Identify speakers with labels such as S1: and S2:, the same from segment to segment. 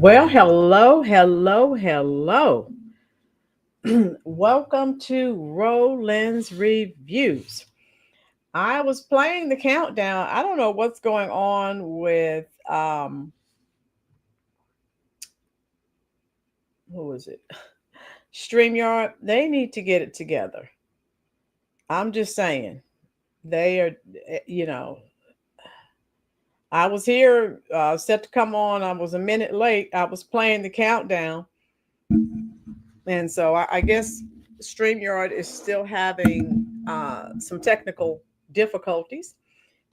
S1: Well, hello, hello, hello. Welcome to Roland's Reviews. I was playing the countdown. I don't know what's going on with who is it? StreamYard. They need to get it together. I'm just saying. They are you know, I was here set to come on. I was a minute late. I was playing the countdown. And so I guess StreamYard is still having some technical difficulties.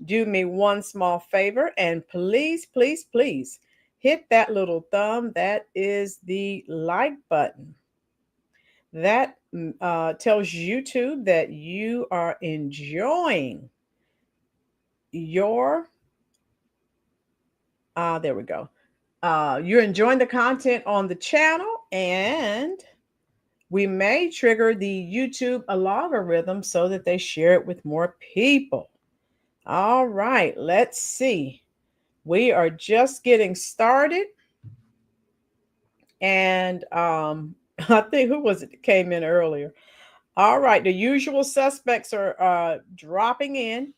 S1: Do me one small favor and please, please, please hit that little thumb. That is the like button. That tells YouTube that you are enjoying your, there we go. You're enjoying the content on the channel, and we may trigger the YouTube algorithm so that they share it with more people. All right, let's see. We are just getting started. And I think who was it that came in earlier? All right, the usual suspects are dropping in.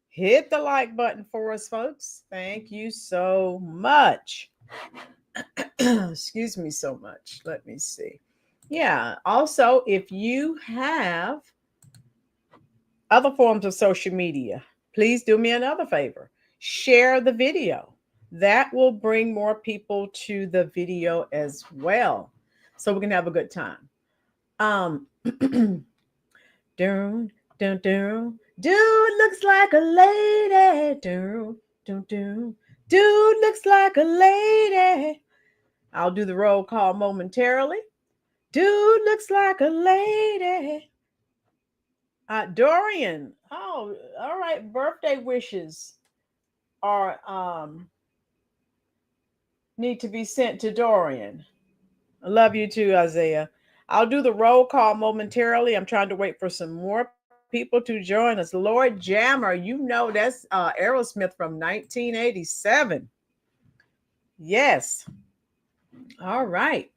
S1: Hit the like button for us, folks. Thank you so much. Excuse me so much. Let me see. Yeah. Also, if you have other forms of social media, please do me another favor. Share the video. That will bring more people to the video as well. So we can have a good time. Dun, dun, dun. Dude looks like a lady. Dun, dun, dun. Dude looks like a lady. I'll do the roll call momentarily. Dude looks like a lady. Dorian. Oh, all right. Birthday wishes are need to be sent to Dorian. I love you too, Isaiah. I'll do the roll call momentarily. I'm trying to wait for some more people to join us. Lord Jammer, you know that's Aerosmith from 1987. Yes. All right.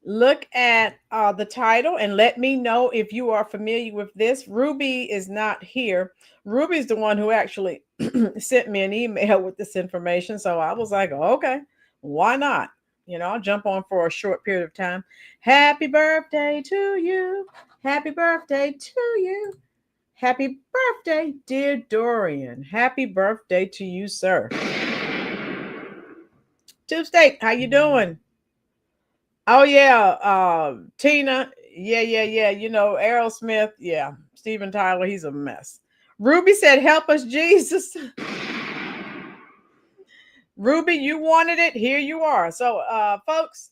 S1: Look at the title and let me know if you are familiar with this. Ruby is not here. Ruby is the one who actually sent me an email with this information. So I was like, okay, why not? I'll jump on for a short period of time. Happy birthday to you. Happy birthday to you. Happy birthday, dear Dorian. Happy birthday to you, sir. Tuesday, how you doing? Oh yeah, Tina. Yeah. Aerosmith. Yeah, Steven Tyler. He's a mess. Ruby said, "Help us, Jesus." Ruby, you wanted it. Here you are. So, folks,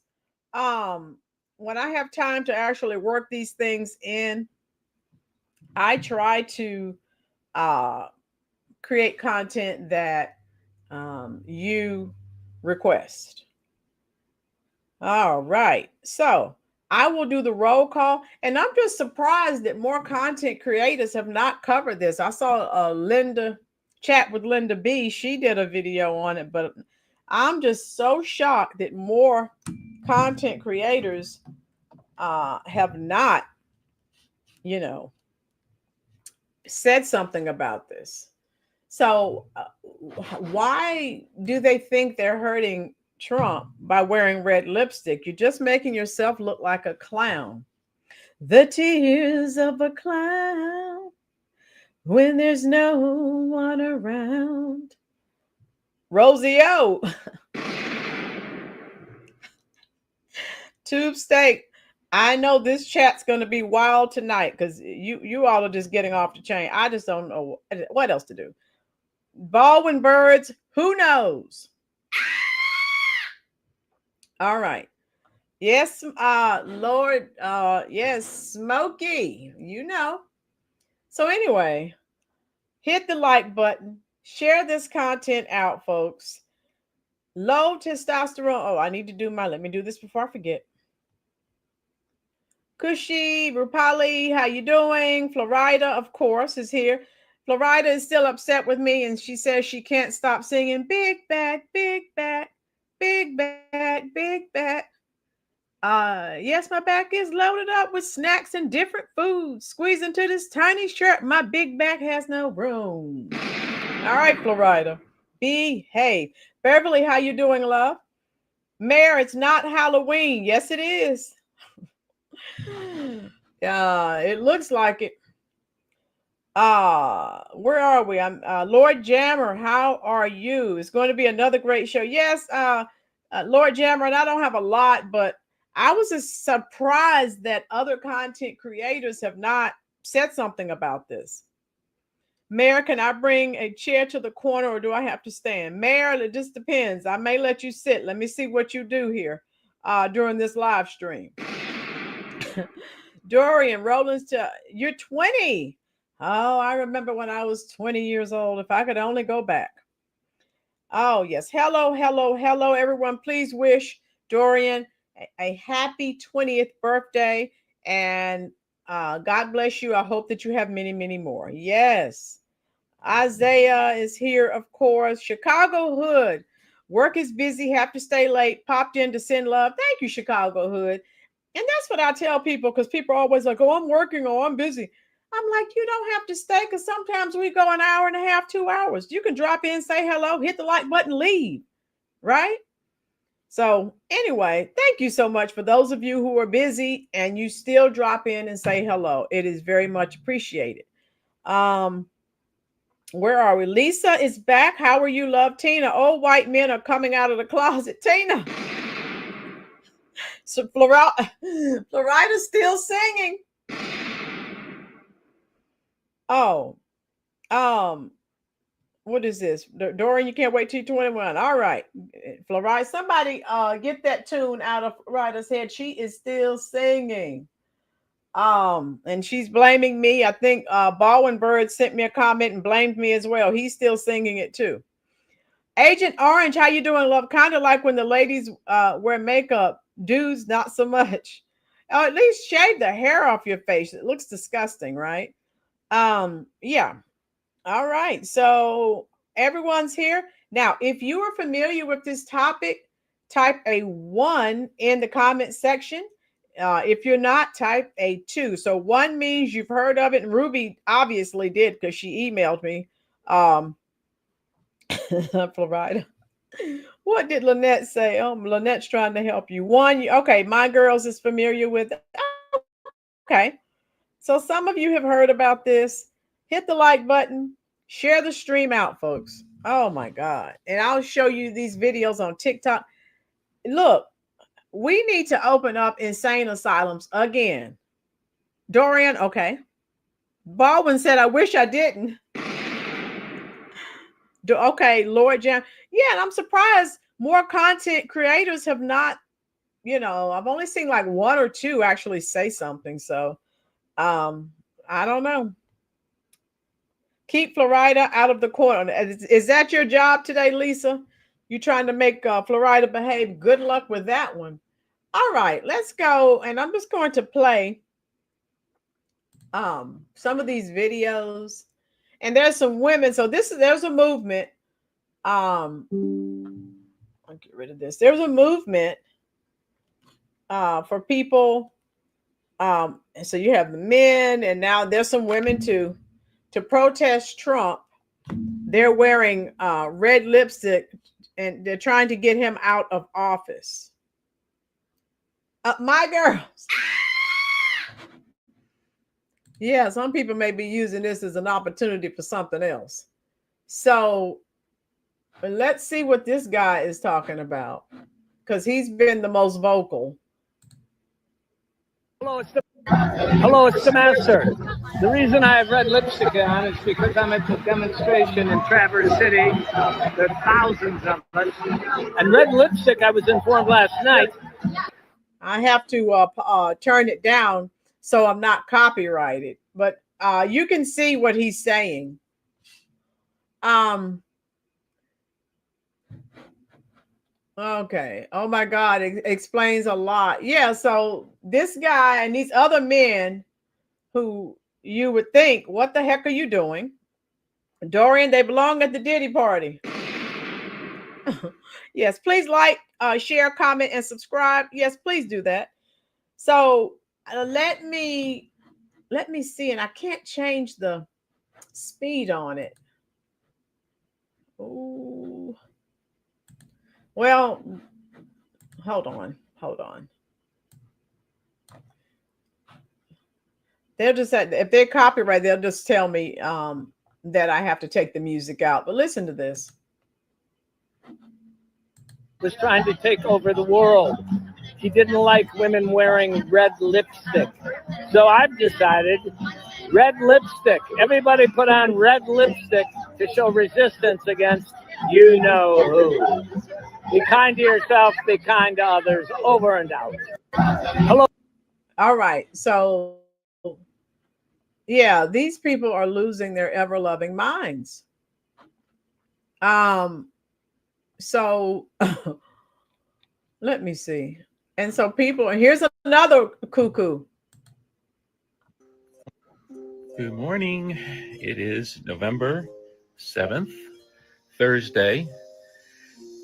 S1: um, when I have time to actually work these things in, I try to uh create content that you request. All right. So I will do the roll call. And I'm just surprised that more content creators have not covered this. I saw Linda chat with Linda B. She did a video on it, but I'm just so shocked that more content creators have not, you know, said something about this. So, why do they think they're hurting Trump by wearing red lipstick? You're just making yourself look like a clown. The tears of a clown when there's no one around. Rosie O. Tube Steak. I know this chat's going to be wild tonight because you all are just getting off the chain. I just don't know what else to do. Baldwin birds, who knows? All right. Yes, Lord, yes, Smokey, So anyway, hit the like button, share this content out, folks. Low testosterone. Oh, I need to let me do this before I forget. Kushi, Rupali, how you doing? Florida, of course, is here. Florida is still upset with me, and she says she can't stop singing Big Bad, Big Bad, big back, big back. Yes, my back is loaded up with snacks and different foods. Squeeze into this tiny shirt. My big back has no room. All right, Florida, behave. Beverly, how you doing, love? Mayor, it's not Halloween. Yes, it is. It looks like it. Where are we? I'm Lord Jammer. How are you? It's going to be another great show. Yes, Lord Jammer, and I don't have a lot, but I was just surprised that other content creators have not said something about this. Mayor, can I bring a chair to the corner or do I have to stand? Mayor, it just depends. I may let you sit. Let me see what you do here during this live stream. Dorian, Rollins, you're 20. Oh, I remember when I was 20 years old. If I could only go back. Oh, yes. Hello, hello, hello, everyone. Please wish Dorian a happy 20th birthday. And God bless you. I hope that you have many, many more. Yes. Isaiah is here, of course. Chicago Hood. Work is busy. Have to stay late. Popped in to send love. Thank you, Chicago Hood. And that's what I tell people, because people are always like, oh, I'm working or I'm busy. I'm like, you don't have to stay, because sometimes we go an hour and a half, 2 hours. You can drop in, say hello, hit the like button, leave, right? So anyway, thank you so much for those of you who are busy and you still drop in and say hello. It is very much appreciated. Where are we? Lisa is back. How are you, love? Tina, old white men are coming out of the closet. Tina. So Florida's still singing. Oh, what is this? Dorian, you can't wait till 21. All right. Florida, somebody get that tune out of Florida's head. She is still singing. And she's blaming me. I think Baldwin Bird sent me a comment and blamed me as well. He's still singing it too. Agent Orange, how you doing, love? Kind of like when the ladies wear makeup, dudes not so much. Oh, at least shave the hair off your face. It looks disgusting, right? Yeah. All right. So everyone's here. Now, if you are familiar with this topic, type a 1 in the comment section. If you're not, type a 2. So 1 means you've heard of it. And Ruby obviously did, because she emailed me. Florida. What did Lynette say? Oh, Lynette's trying to help you. 1, okay, my girls is familiar with it. Okay. So some of you have heard about this. Hit the like button. Share the stream out, folks. Oh my God. And I'll show you these videos on TikTok. Look, we need to open up insane asylums again. Dorian, okay. Baldwin said, I wish I didn't. Okay, Lord Jam. Yeah, and I'm surprised more content creators have not, I've only seen like 1 or 2 actually say something. So I don't know. Keep Florida out of the corner. Is that your job today, Lisa? You trying to make Florida behave? Good luck with that one. All right, let's go. And I'm just going to play some of these videos. And there's some women. So there's a movement. I'll get rid of this. There's a movement for people. And so you have the men, and now there's some women too, to protest Trump. They're wearing red lipstick, and they're trying to get him out of office. My girls. Yeah, some people may be using this as an opportunity for something else. So let's see what this guy is talking about, because he's been the most vocal.
S2: Hello, it's the master. The reason I have red lipstick on is because I'm at the demonstration in Traverse City. There are thousands of us. And red lipstick, I was informed last night.
S1: I have to turn it down so I'm not copyrighted. But you can see what he's saying. Okay. Oh my God. It explains a lot. Yeah. So this guy and these other men who you would think, what the heck are you doing? Dorian, they belong at the Diddy party. Yes, please like, share, comment, and subscribe. Yes, please do that. So let me see, and I can't change the speed on it. Ooh. Well, hold on. They'll just have, if they're copyright, they'll just tell me that I have to take the music out. But listen to this.
S2: Was trying to take over the world. He didn't like women wearing red lipstick. So I've decided red lipstick. Everybody put on red lipstick to show resistance against you know who. Be kind to yourself, be kind to others. Over and out. Hello.
S1: All right. So, yeah, these people are losing their ever-loving minds. So let me see. And so people, and here's another cuckoo.
S3: Good morning. It is November 7th, Thursday,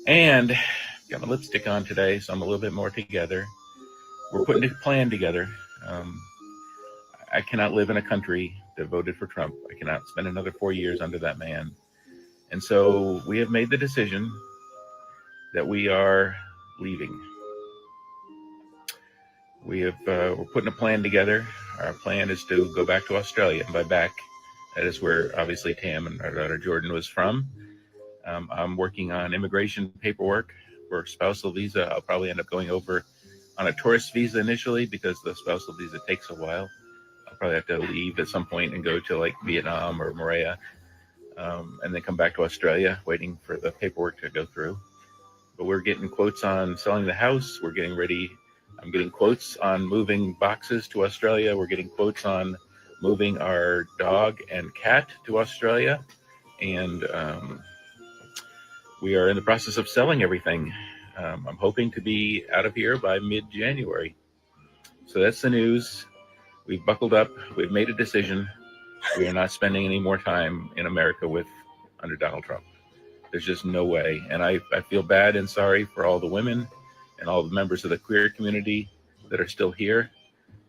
S3: and got my lipstick on today, so I'm a little bit more together. We're putting a plan together. I cannot live in a country that voted for Trump. I cannot spend another 4 years under that man. And so we have made the decision that we are leaving. We're putting a plan together. Our plan is to go back to Australia. And by back, that is where obviously Tam and our daughter Jordan was from. I'm working on immigration paperwork for spousal visa. I'll probably end up going over on a tourist visa initially because the spousal visa takes a while. I'll probably have to leave at some point and go to like Vietnam or Maria, and then come back to Australia, waiting for the paperwork to go through. But we're getting quotes on selling the house. We're getting ready. I'm getting quotes on moving boxes to Australia. We're getting quotes on moving our dog and cat to Australia. And we are in the process of selling everything. I'm hoping to be out of here by mid-January. So that's the news. We've buckled up. We've made a decision. We are not spending any more time in America under Donald Trump. There's just no way. And I feel bad and sorry for all the women and all the members of the queer community that are still here,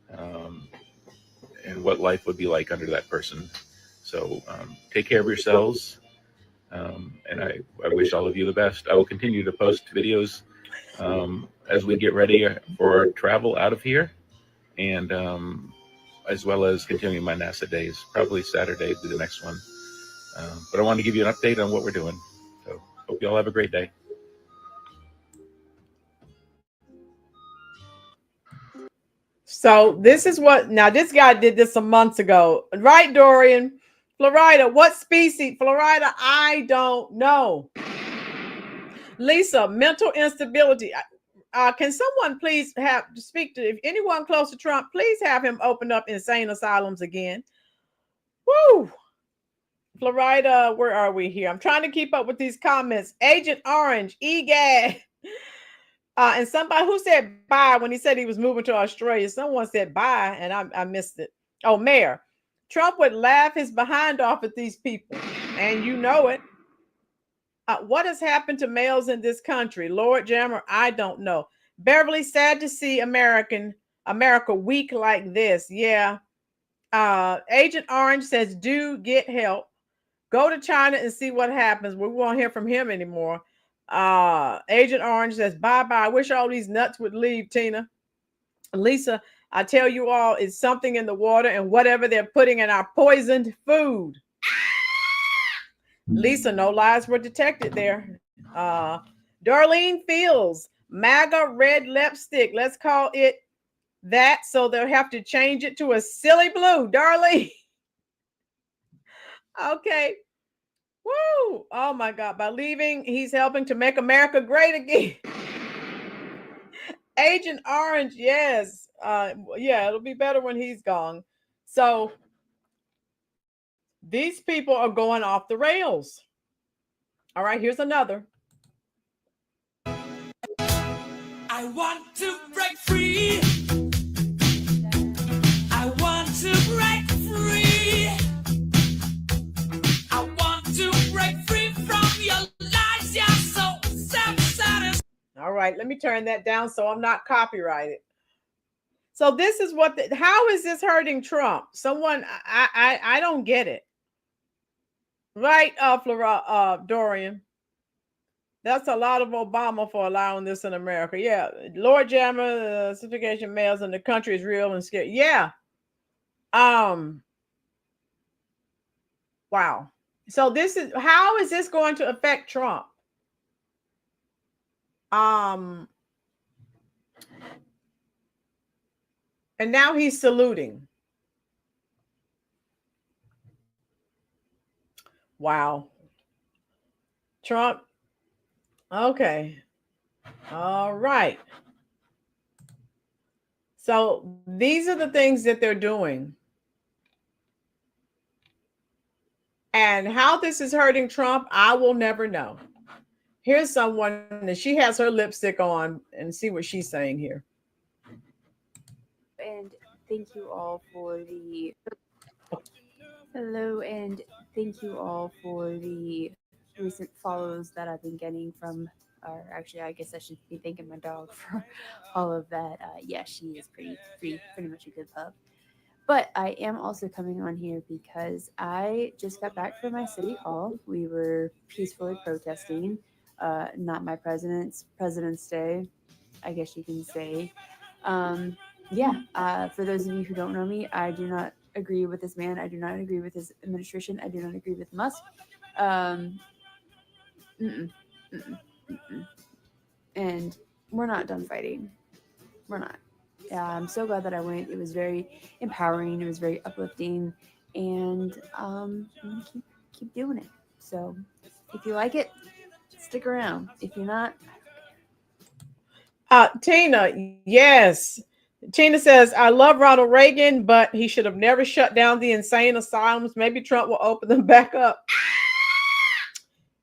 S3: and what life would be like under that person. So take care of yourselves, and I wish all of you the best. I will continue to post videos as we get ready for travel out of here, and as well as continuing my NASA days. Probably Saturday will be the next one. But I wanted to give you an update on what we're doing. So hope you all have a great day.
S1: So this is what, now this guy did this some months ago, right, Dorian? Florida, what species? Florida, I don't know. Lisa, mental instability. Can someone please speak to, if anyone close to Trump, please have him open up insane asylums again. Woo! Florida, where are we here? I'm trying to keep up with these comments. Agent Orange, EGAD. And somebody who said bye when he said he was moving to Australia. Someone said bye, and I missed it. Oh, Mayor. Trump would laugh his behind off at these people, and you know it. What has happened to males in this country? Lord Jammer, I don't know. Beverly, sad to see America weak like this. Yeah. Agent Orange says, do get help. Go to China and see what happens. We won't hear from him anymore. Agent Orange says, bye-bye. I wish all these nuts would leave, Tina. Lisa, I tell you all, it's something in the water and whatever they're putting in our poisoned food. Lisa, no lies were detected there. Darlene Fields, MAGA red lipstick. Let's call it that, so they'll have to change it to a silly blue. Darlene. Okay. Woo! Oh my God! By leaving, he's helping to make America great again. Agent Orange, yes, yeah, it'll be better when he's gone. So these people are going off the rails. All right, here's another.
S4: I want to break free. I want to break free. I want to break free from your lies. You're so self-satisfied.
S1: All right, let me turn that down so I'm not copyrighted. So this is what how is this hurting Trump? Someone I don't get it. Right, Dorian. That's a lot of Obama for allowing this in America. Yeah, Lord Jammer, certification mails in the country is real and scary. Yeah. Wow. So this is how is this going to affect Trump? And now he's saluting. Wow. Trump. Okay. All right. So these are the things that they're doing. And how this is hurting Trump, I will never know. Here's someone that she has her lipstick on and see what she's saying here.
S5: And thank you all for the hello, and thank you all for the recent follows that I've been getting from, or actually, I guess I should be thanking my dog for all of that. Yeah, she is pretty much a good pup. But I am also coming on here because I just got back from my city hall. We were peacefully protesting, not my President's Day, I guess you can say. For those of you who don't know me, I do not agree with this man. I do not agree with his administration. I do not agree with Musk. And we're not done fighting. We're not. I'm so glad that I went. It was very empowering. It was very uplifting, and I'm gonna keep doing it. So, if you like it, stick around. If you're not,
S1: Tina, yes. Tina says, I love Ronald Reagan, but he should have never shut down the insane asylums. Maybe Trump will open them back up.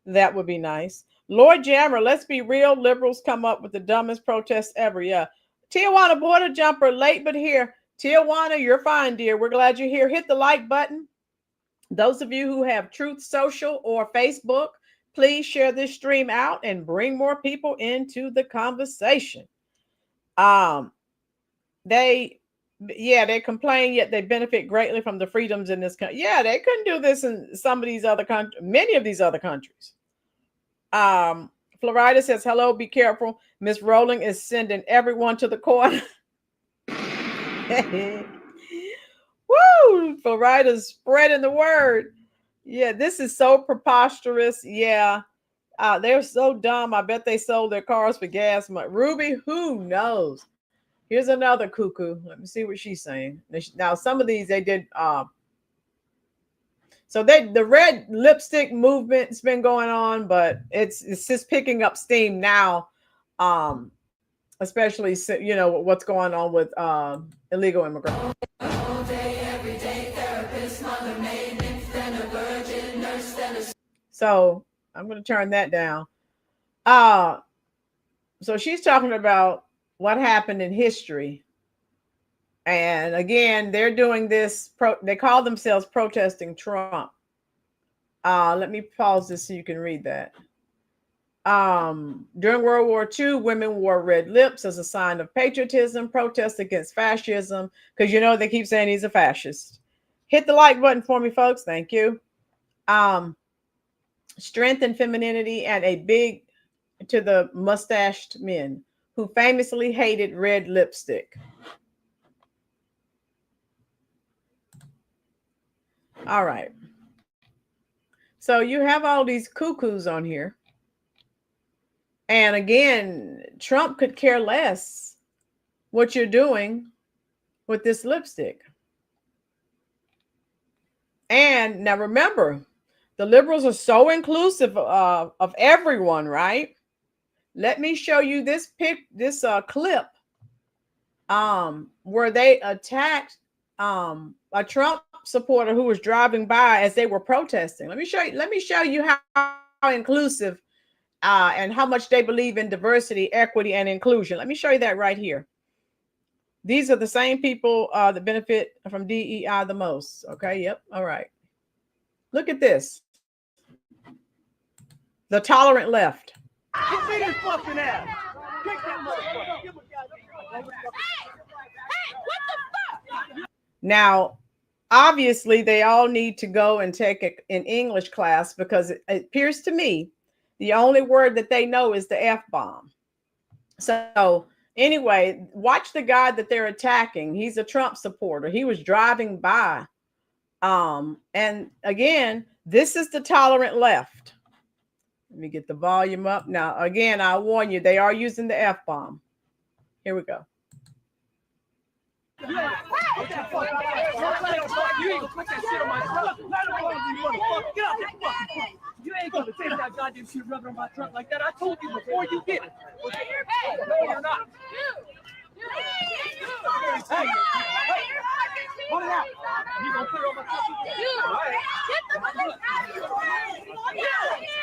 S1: That would be nice. Lord Jammer, let's be real. Liberals come up with the dumbest protests ever. Yeah. Tijuana border jumper, late but here. Tijuana, you're fine, dear. We're glad you're here. Hit the like button. Those of you who have Truth Social or Facebook, please share this stream out and bring more people into the conversation. They complain, yet they benefit greatly from the freedoms in this country. Yeah, they couldn't do this in some of these other countries, many of these other countries. Florida says, hello, be careful. Miss Rowling is sending everyone to the corner. Woo! Florida's spreading the word. Yeah, this is so preposterous. Yeah. They're so dumb. I bet they sold their cars for gas. Ruby, who knows? Here's another cuckoo. Let me see what she's saying. Now, some of these they did. So the red lipstick movement's been going on, but it's just picking up steam now. Especially what's going on with illegal immigrants. So I'm going to turn that down. So she's talking about what happened in history. And again, they're doing this. They call themselves protesting Trump. Let me pause this so you can read that. During World War II, women wore red lips as a sign of patriotism, protest against fascism, because they keep saying he's a fascist. Hit the like button for me, folks. Thank you. Strength and femininity, and a big to the mustached men who famously hated red lipstick. All right. So you have all these cuckoos on here. And again, Trump could care less what you're doing with this lipstick. And now remember, the liberals are so inclusive of everyone, right? Let me show you this clip where they attacked a Trump supporter who was driving by as they were protesting. Let me show you how inclusive and how much they believe in diversity, equity, and inclusion. Let me show you that right here. These are the same people that benefit from DEI the most. Okay. Yep. All right. Look at this. The tolerant left.
S2: Get me this fucking ass.
S1: Now, obviously, they all need to go and take an English class because it appears to me the only word that they know is the F-bomb. So anyway, watch the guy that they're attacking. He's a Trump supporter. He was driving by. And again, this is the tolerant left. Let me get the volume up. Now, again, I warn you, they are using the F-bomb. Here we go. You ain't gonna put that shit on my truck. You ain't gonna take that goddamn shit rubbing on my truck like that. I told you before you did it. No, you're not. Hey, put it out. You gonna put it on my truck? Get the fuck out of here.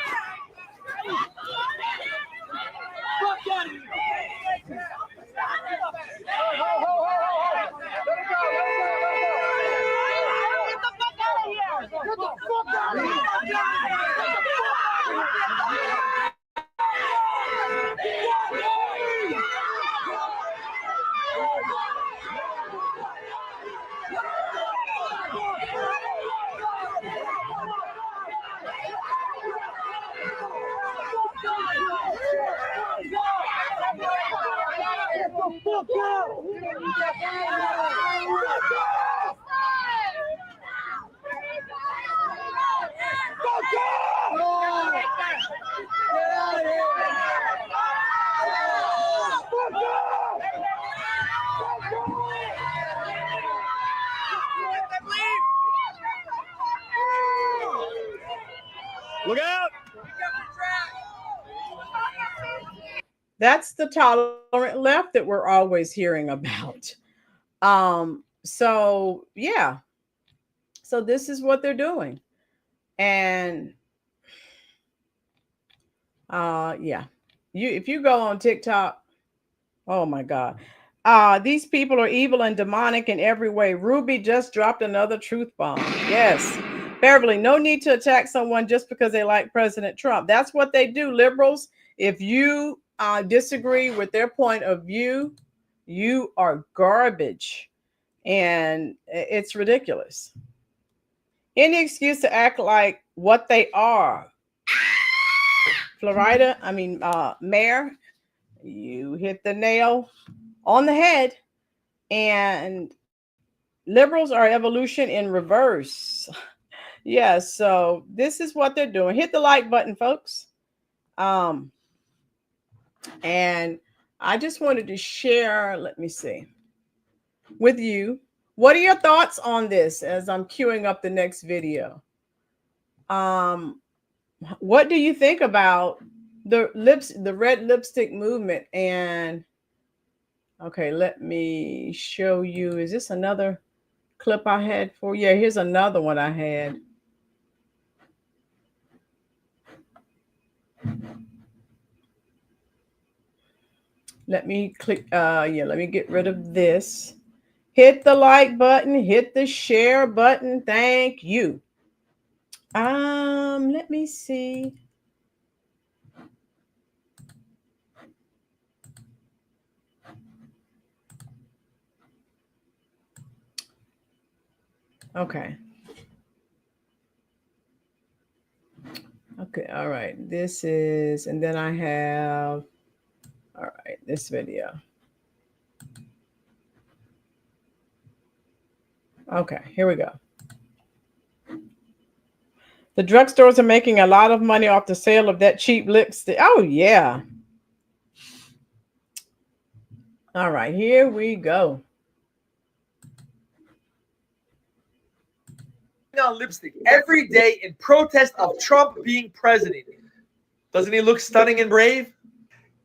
S1: Look out! That's the tolerant left that we're always hearing about. So yeah. So this is what they're doing. And yeah. If you go on TikTok, oh my God. These people are evil and demonic in every way. Ruby just dropped another truth bomb. Yes. Beverly, no need to attack someone just because they like President Trump. That's what they do, liberals. If you disagree with their point of view, you are garbage. And it's ridiculous. Any excuse to act like what they are. Mayor, you hit the nail on the head. And liberals are evolution in reverse. Yeah, so this is what they're doing. Hit the like button, folks. And I just wanted to share, let me see, with you. What are your thoughts on this as I'm queuing up the next video? What do you think about the red lipstick movement? And okay, let me show you. Is this another clip I had for you? Yeah, here's another one I had. Let me click. Let me get rid of this. Hit the like button. Hit the share button. Thank you. Let me see. Okay. Okay. All right. This is, and then I have, all right, this video. Okay, here we go. The drugstores are making a lot of money off the sale of that cheap lipstick. Oh, yeah. All right, here we go.
S6: On lipstick every day in protest of Trump being president. Doesn't he look stunning and brave?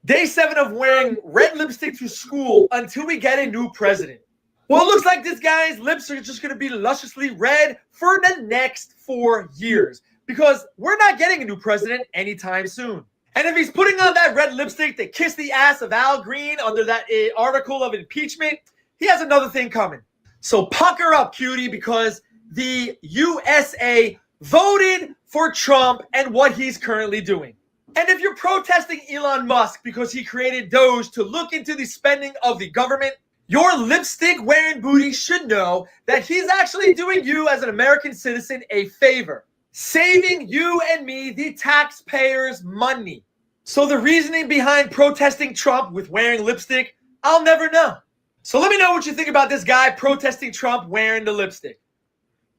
S6: Day 7 of wearing red lipstick to school until we get a new president. Well, it looks like this guy's lips are just going to be lusciously red for the next 4 years because we're not getting a new president anytime soon. And if he's putting on that red lipstick to kiss the ass of Al Green under that article of impeachment, he has another thing coming. So pucker up, cutie, because the USA voted for Trump and what he's currently doing. And if you're protesting Elon Musk because he created Doge to look into the spending of the government, your lipstick-wearing booty should know that he's actually doing you as an American citizen a favor, saving you and me, the taxpayers' money. So the reasoning behind protesting Trump with wearing lipstick, I'll never know. So let me know what you think about this guy protesting Trump wearing the lipstick.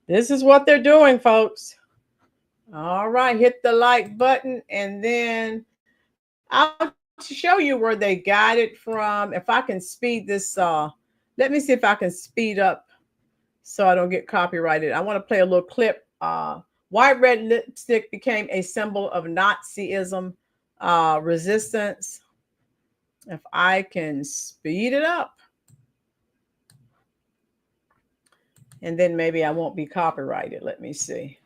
S1: This is what they're doing, folks. All right, hit the like button, and then I'll show you where they got it from. If I can speed this, let me see if I can speed up so I don't get copyrighted. I want to play a little clip. White red lipstick became a symbol of Nazism resistance. If I can speed it up, and then maybe I won't be copyrighted. Let me see.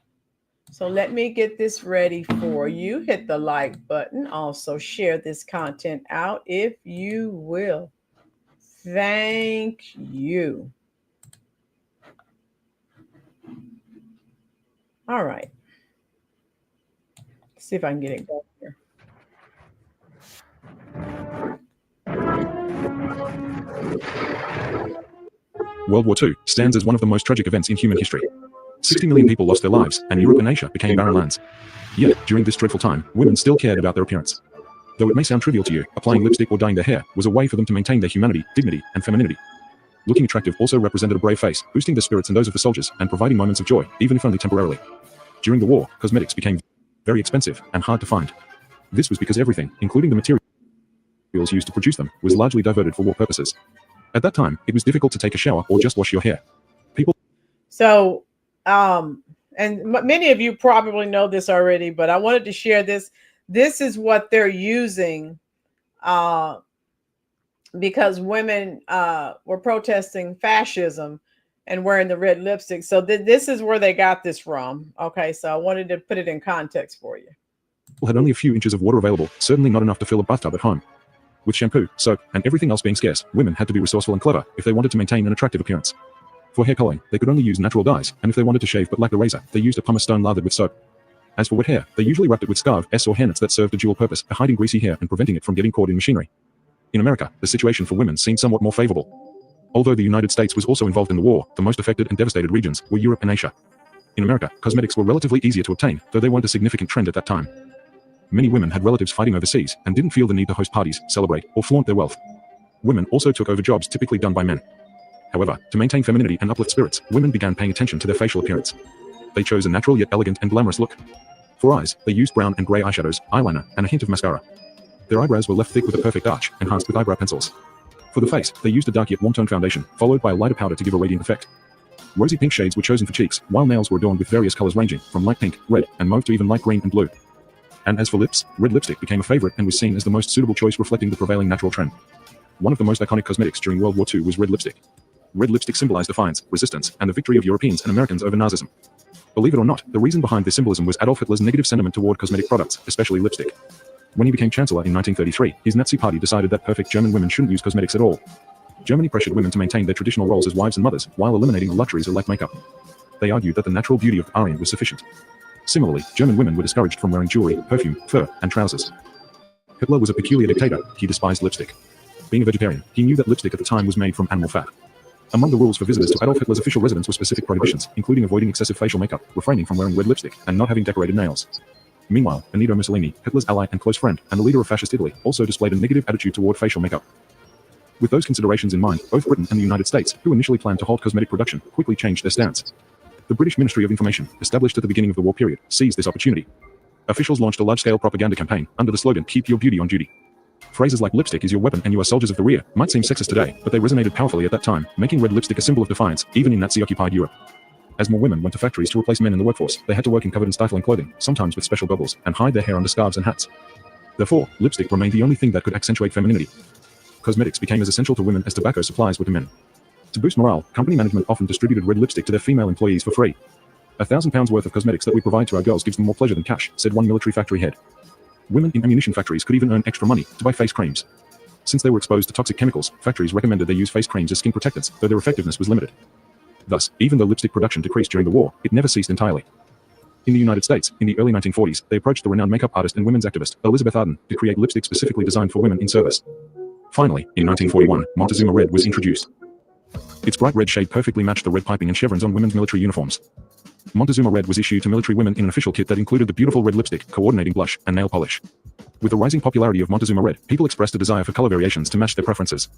S1: So let me get this ready for you. Hit the like button. Also share this content out if you will. Thank you. All right. Let's see if I can get it going here.
S7: World War II stands as one of the most tragic events in human history. 60 million people lost their lives, and Europe and Asia became barren lands. Yet, during this dreadful time, women still cared about their appearance. Though it may sound trivial to you, applying lipstick or dyeing their hair was a way for them to maintain their humanity, dignity, and femininity. Looking attractive also represented a brave face, boosting the spirits and those of the soldiers, and providing moments of joy, even if only temporarily. During the war, cosmetics became very expensive and hard to find. This was because everything, including the materials used to produce them, was largely diverted for war purposes. At that time, it was difficult to take a shower or just wash your hair.
S1: So, and many of you probably know this already, but I wanted to share this. This is what they're using because women were protesting fascism and wearing the red lipstick. So this is where they got this from. Okay, so I wanted to put it in context for you.
S7: People had only a few inches of water available, certainly not enough to fill a bathtub at home. With shampoo, soap, and everything else being scarce, women had to be resourceful and clever if they wanted to maintain an attractive appearance. For hair coloring, they could only use natural dyes, and if they wanted to shave but lacked a razor, they used a pumice stone lathered with soap. As for wet hair, they usually wrapped it with scarves or hairnets that served a dual purpose, hiding greasy hair and preventing it from getting caught in machinery. In America, the situation for women seemed somewhat more favorable. Although the United States was also involved in the war, the most affected and devastated regions were Europe and Asia. In America, cosmetics were relatively easier to obtain, though they weren't a significant trend at that time. Many women had relatives fighting overseas and didn't feel the need to host parties, celebrate, or flaunt their wealth. Women also took over jobs typically done by men. However, to maintain femininity and uplift spirits, women began paying attention to their facial appearance. They chose a natural yet elegant and glamorous look. For eyes, they used brown and gray eyeshadows, eyeliner, and a hint of mascara. Their eyebrows were left thick with a perfect arch, enhanced with eyebrow pencils. For the face, they used a dark yet warm-tone foundation, followed by a lighter powder to give a radiant effect. Rosy pink shades were chosen for cheeks, while nails were adorned with various colors ranging from light pink, red, and mauve to even light green and blue. And as for lips, red lipstick became a favorite and was seen as the most suitable choice reflecting the prevailing natural trend. One of the most iconic cosmetics during World War II was red lipstick. Red lipstick symbolized defiance, resistance, and the victory of Europeans and Americans over Nazism. Believe it or not, the reason behind this symbolism was Adolf Hitler's negative sentiment toward cosmetic products, especially lipstick. When he became chancellor in 1933, his Nazi party decided that perfect German women shouldn't use cosmetics at all. Germany pressured women to maintain their traditional roles as wives and mothers, while eliminating the luxuries of light makeup. They argued that the natural beauty of the Aryan was sufficient. Similarly, German women were discouraged from wearing jewelry, perfume, fur, and trousers. Hitler was a peculiar dictator. He despised lipstick. Being a vegetarian, he knew that lipstick at the time was made from animal fat. Among the rules for visitors to Adolf Hitler's official residence were specific prohibitions, including avoiding excessive facial makeup, refraining from wearing red lipstick, and not having decorated nails. Meanwhile, Benito Mussolini, Hitler's ally and close friend, and the leader of fascist Italy, also displayed a negative attitude toward facial makeup. With those considerations in mind, both Britain and the United States, who initially planned to halt cosmetic production, quickly changed their stance. The British Ministry of Information, established at the beginning of the war period, seized this opportunity. Officials launched a large-scale propaganda campaign under the slogan, "Keep your beauty on duty." Phrases like "lipstick is your weapon and you are soldiers of the rear" might seem sexist today, but they resonated powerfully at that time, making red lipstick a symbol of defiance, even in Nazi-occupied Europe. As more women went to factories to replace men in the workforce, they had to work in covered and stifling clothing, sometimes with special goggles, and hide their hair under scarves and hats. Therefore, lipstick remained the only thing that could accentuate femininity. Cosmetics became as essential to women as tobacco supplies were to men. To boost morale, company management often distributed red lipstick to their female employees for free. £1,000 worth of cosmetics that we provide to our girls gives them more pleasure than cash, said one military factory head. Women in ammunition factories could even earn extra money to buy face creams. Since they were exposed to toxic chemicals, factories recommended they use face creams as skin protectants, though their effectiveness was limited. Thus, even though lipstick production decreased during the war, it never ceased entirely. In the United States, in the early 1940s, they approached the renowned makeup artist and women's activist, Elizabeth Arden, to create lipstick specifically designed for women in service. Finally, in 1941, Montezuma Red was introduced. Its bright red shade perfectly matched the red piping and chevrons on women's military uniforms. Montezuma Red was issued to military women in an official kit that included the beautiful red lipstick, coordinating blush, and nail polish. With the rising popularity of Montezuma Red, people expressed a desire for color variations to match their preferences.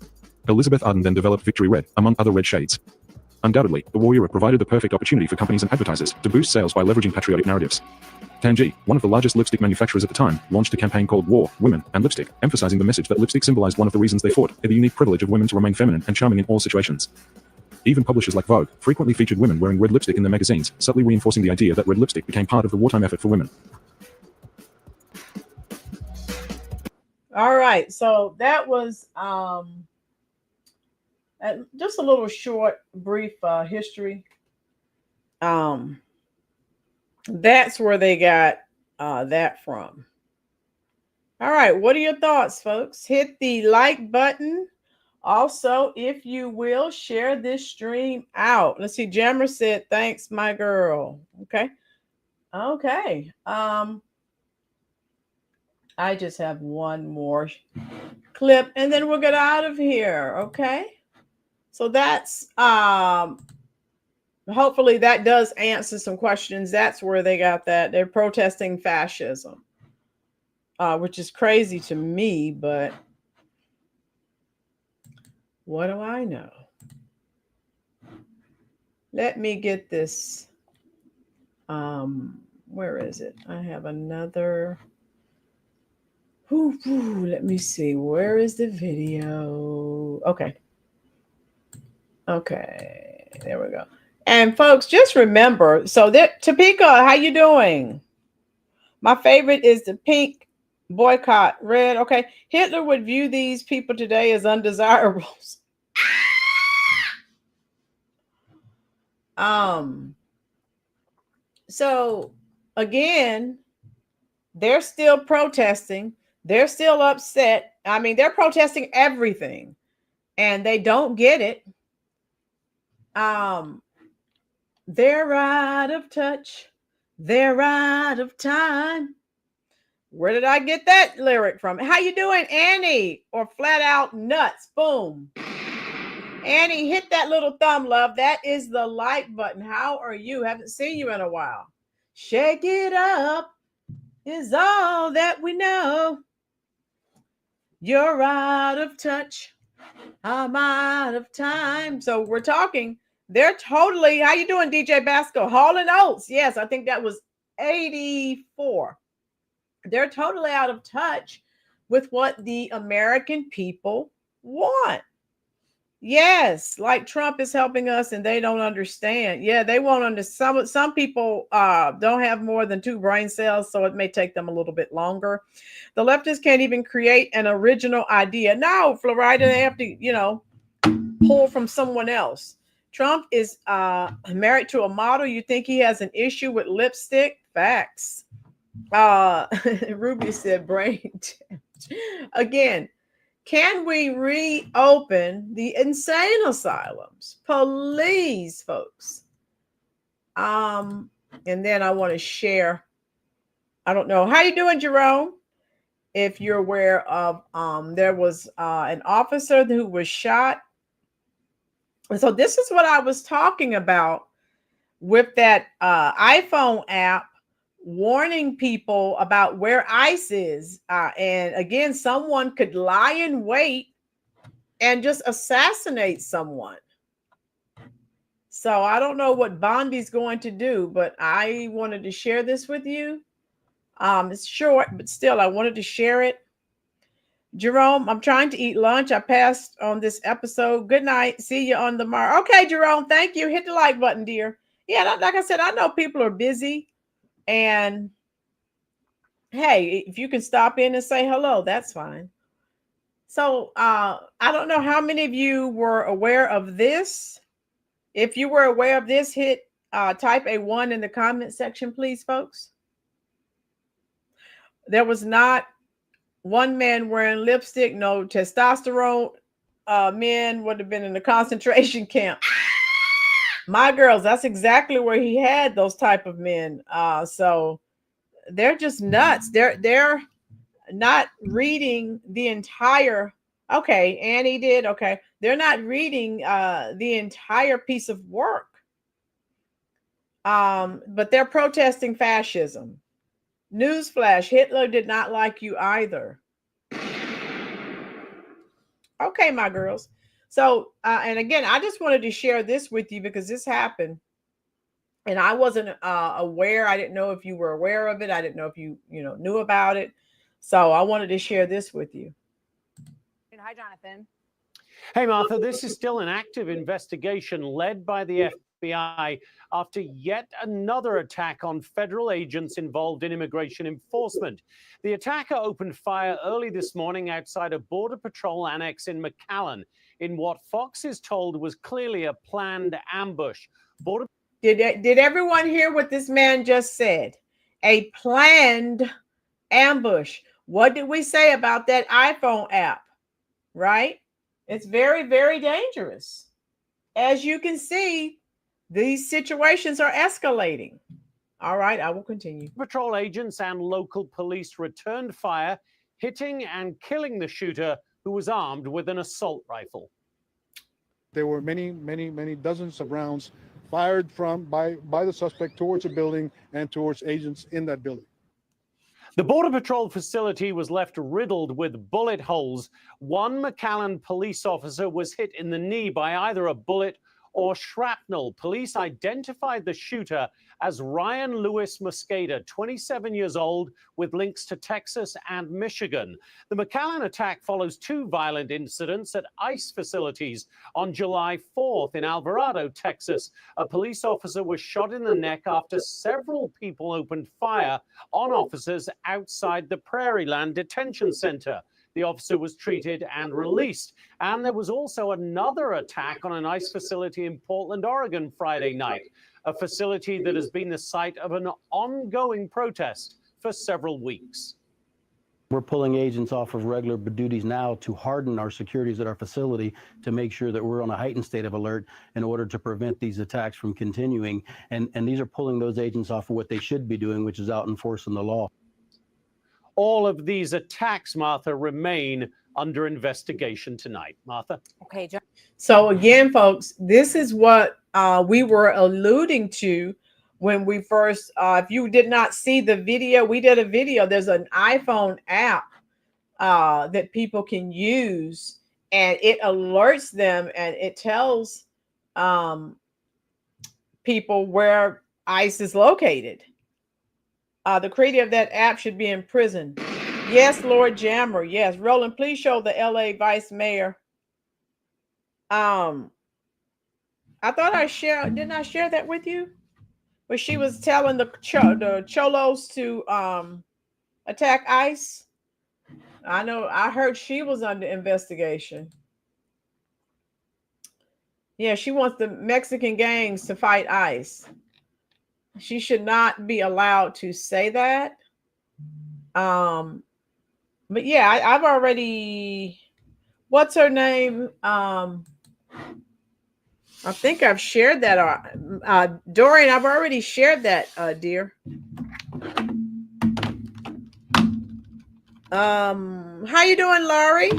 S7: Elizabeth Arden then developed Victory Red, among other red shades. Undoubtedly, the war era provided the perfect opportunity for companies and advertisers to boost sales by leveraging patriotic narratives. Tangi, one of the largest lipstick manufacturers at the time, launched a campaign called War, Women, and Lipstick, emphasizing the message that lipstick symbolized one of the reasons they fought, the unique privilege of women to remain feminine and charming in all situations. Even publishers like Vogue frequently featured women wearing red lipstick in their magazines, subtly reinforcing the idea that red lipstick became part of the wartime effort for women.
S1: All right, so that was just a little short, brief history. That's where they got that from. All right, what are your thoughts, folks? Hit the like button. Also, if you will, share this stream out. Let's see, Jammer said, thanks, my girl. Okay. Okay. I just have one more clip and then we'll get out of here. Okay. So that's hopefully that does answer some questions. That's where they got that. They're protesting fascism, which is crazy to me, but what do I know? Let me get this. Where is it? I have another. Let me see. Where is the video? Okay. Okay. There we go. And folks, just remember. So that Topeka, how you doing? My favorite is the pink boycott red. Okay. Hitler would view these people today as undesirables. So again, they're still protesting. They're still upset. I mean, they're protesting everything and they don't get it. They're out of touch. They're out of time. Where did I get that lyric from? How you doing, Annie? Or flat out nuts? Boom. Annie, hit that little thumb, love. That is the like button. How are you? Haven't seen you in a while. Shake it up is all that we know. You're out of touch. I'm out of time. So we're talking. They're totally. How you doing, DJ Basco? Hall and Oates. Yes, I think that was 84. They're totally out of touch with what the American people want. Yes, like Trump is helping us and they don't understand. Yeah, they won't understand. Some people don't have more than 2 brain cells, so it may take them a little bit longer. The leftists can't even create an original idea. No, Florida, they have to, pull from someone else. Trump is married to a model. You think he has an issue with lipstick? Facts. Ruby said brain. Again, can we reopen the insane asylums? Please, folks. And then I want to share. I don't know. How you doing, Jerome? If you're aware of, there was an officer who was shot. And so this is what I was talking about with that iPhone app warning people about where ICE is. And again, someone could lie in wait and just assassinate someone. So I don't know what Bondi's going to do, but I wanted to share this with you. It's short, but still, I wanted to share it. Jerome, I'm trying to eat lunch. I passed on this episode. Good night. See you on the tomorrow. Okay, Jerome, thank you. Hit the like button, dear. Yeah, like I said, I know people are busy. And hey, if you can stop in and say hello, that's fine. So I don't know how many of you were aware of this. If you were aware of this, hit type a 1 in the comment section, please, folks. There was not one man wearing lipstick, no testosterone men would have been in the concentration camp. My girls, that's exactly where he had those type of men. So they're just nuts. They're not reading the entire. Okay, Annie did. Okay, they're not reading the entire piece of work. But they're protesting fascism. Newsflash: Hitler did not like you either. Okay, my girls. So, and again, I just wanted to share this with you because this happened, and I wasn't aware. I didn't know if you were aware of it. I didn't know if you knew about it. So I wanted to share this with you.
S8: Hi, Jonathan.
S9: Hey, Martha, this is still an active investigation led by the FBI after yet another attack on federal agents involved in immigration enforcement. The attacker opened fire early this morning outside a Border Patrol annex in McAllen in what Fox is told was clearly a planned ambush.
S1: Did everyone hear what this man just said? A planned ambush. What did we say about that iPhone app? Right? It's very, very dangerous. As you can see, these situations are escalating. All right, I will continue.
S9: Patrol agents and local police returned fire, hitting and killing the shooter, who was armed with an assault rifle.
S10: There were many dozens of rounds fired by the suspect towards a building and towards agents in that building.
S9: The Border Patrol facility was left riddled with bullet holes. One McAllen police officer was hit in the knee by either a bullet or shrapnel. Police identified the shooter as Ryan Lewis Mosqueda, 27 years old, with links to Texas and Michigan. The McAllen attack follows two violent incidents at ICE facilities. On July 4th in Alvarado, Texas, a police officer was shot in the neck after several people opened fire on officers outside the Prairieland Detention Center. The officer was treated and released. And there was also another attack on an ICE facility in Portland, Oregon, Friday night, a facility that has been the site of an ongoing protest for several weeks.
S11: We're pulling agents off of regular duties now to harden our securities at our facility to make sure that we're on a heightened state of alert in order to prevent these attacks from continuing. And these are pulling those agents off of what they should be doing, which is out enforcing the law.
S9: All of these attacks, Martha, remain under investigation tonight. Martha?
S8: Okay, John.
S1: So again, folks, this is what we were alluding to when we first, if you did not see the video, we did a video. There's an iPhone app that people can use, and it alerts them and it tells people where ICE is located. The creator of that app should be in prison. Yes, Lord Jammer. Yes, Roland, please show the LA Vice Mayor. I thought I shared. Didn't I share that with you? Where she was telling the cholos to attack ICE. I know. I heard she was under investigation. Yeah, she wants the Mexican gangs to fight ICE. She should not be allowed to say that. But yeah, I've already, what's her name? I think I've shared that. Dorian, I've already shared that, dear. How you doing, Laurie?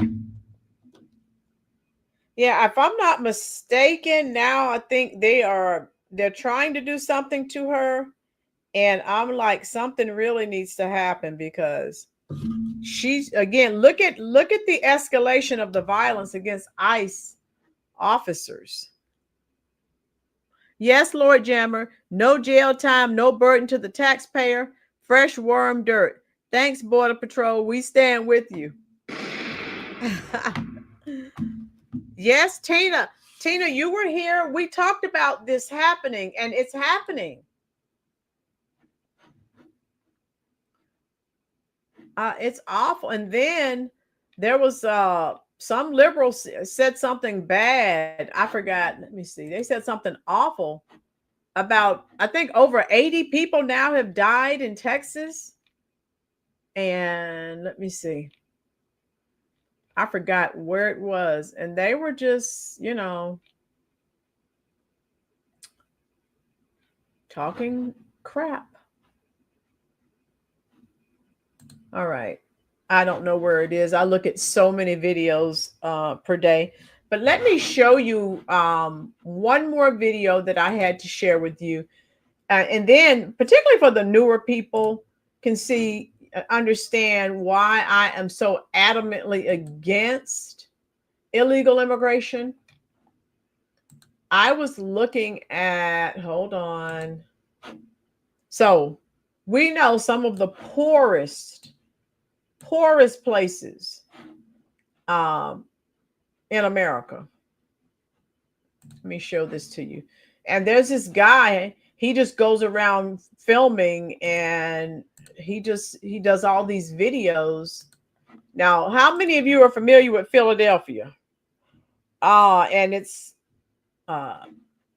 S1: Yeah, if I'm not mistaken, now I think they're trying to do something to her, and I'm like, something really needs to happen because she's, again, look at the escalation of the violence against ICE officers. Yes, Lord Jammer, no jail time, no burden to the taxpayer, fresh worm dirt. Thanks, Border Patrol. We stand with you. Yes, Tina, you were here. We talked about this happening, and it's happening. It's awful. And then there was some liberals said something bad. I forgot. Let me see. They said something awful about, I think over 80 people now have died in Texas. And let me see. I forgot where it was. And they were just, talking crap. All right. I don't know where it is. I look at so many videos per day. But let me show you one more video that I had to share with you. And then, particularly for the newer people, can see, understand why I am so adamantly against illegal immigration. I was looking at, hold on. So we know some of the poorest places in America. Let me show this to you. And there's this guy, he just goes around filming and he does all these videos. Now, how many of you are familiar with Philadelphia? And its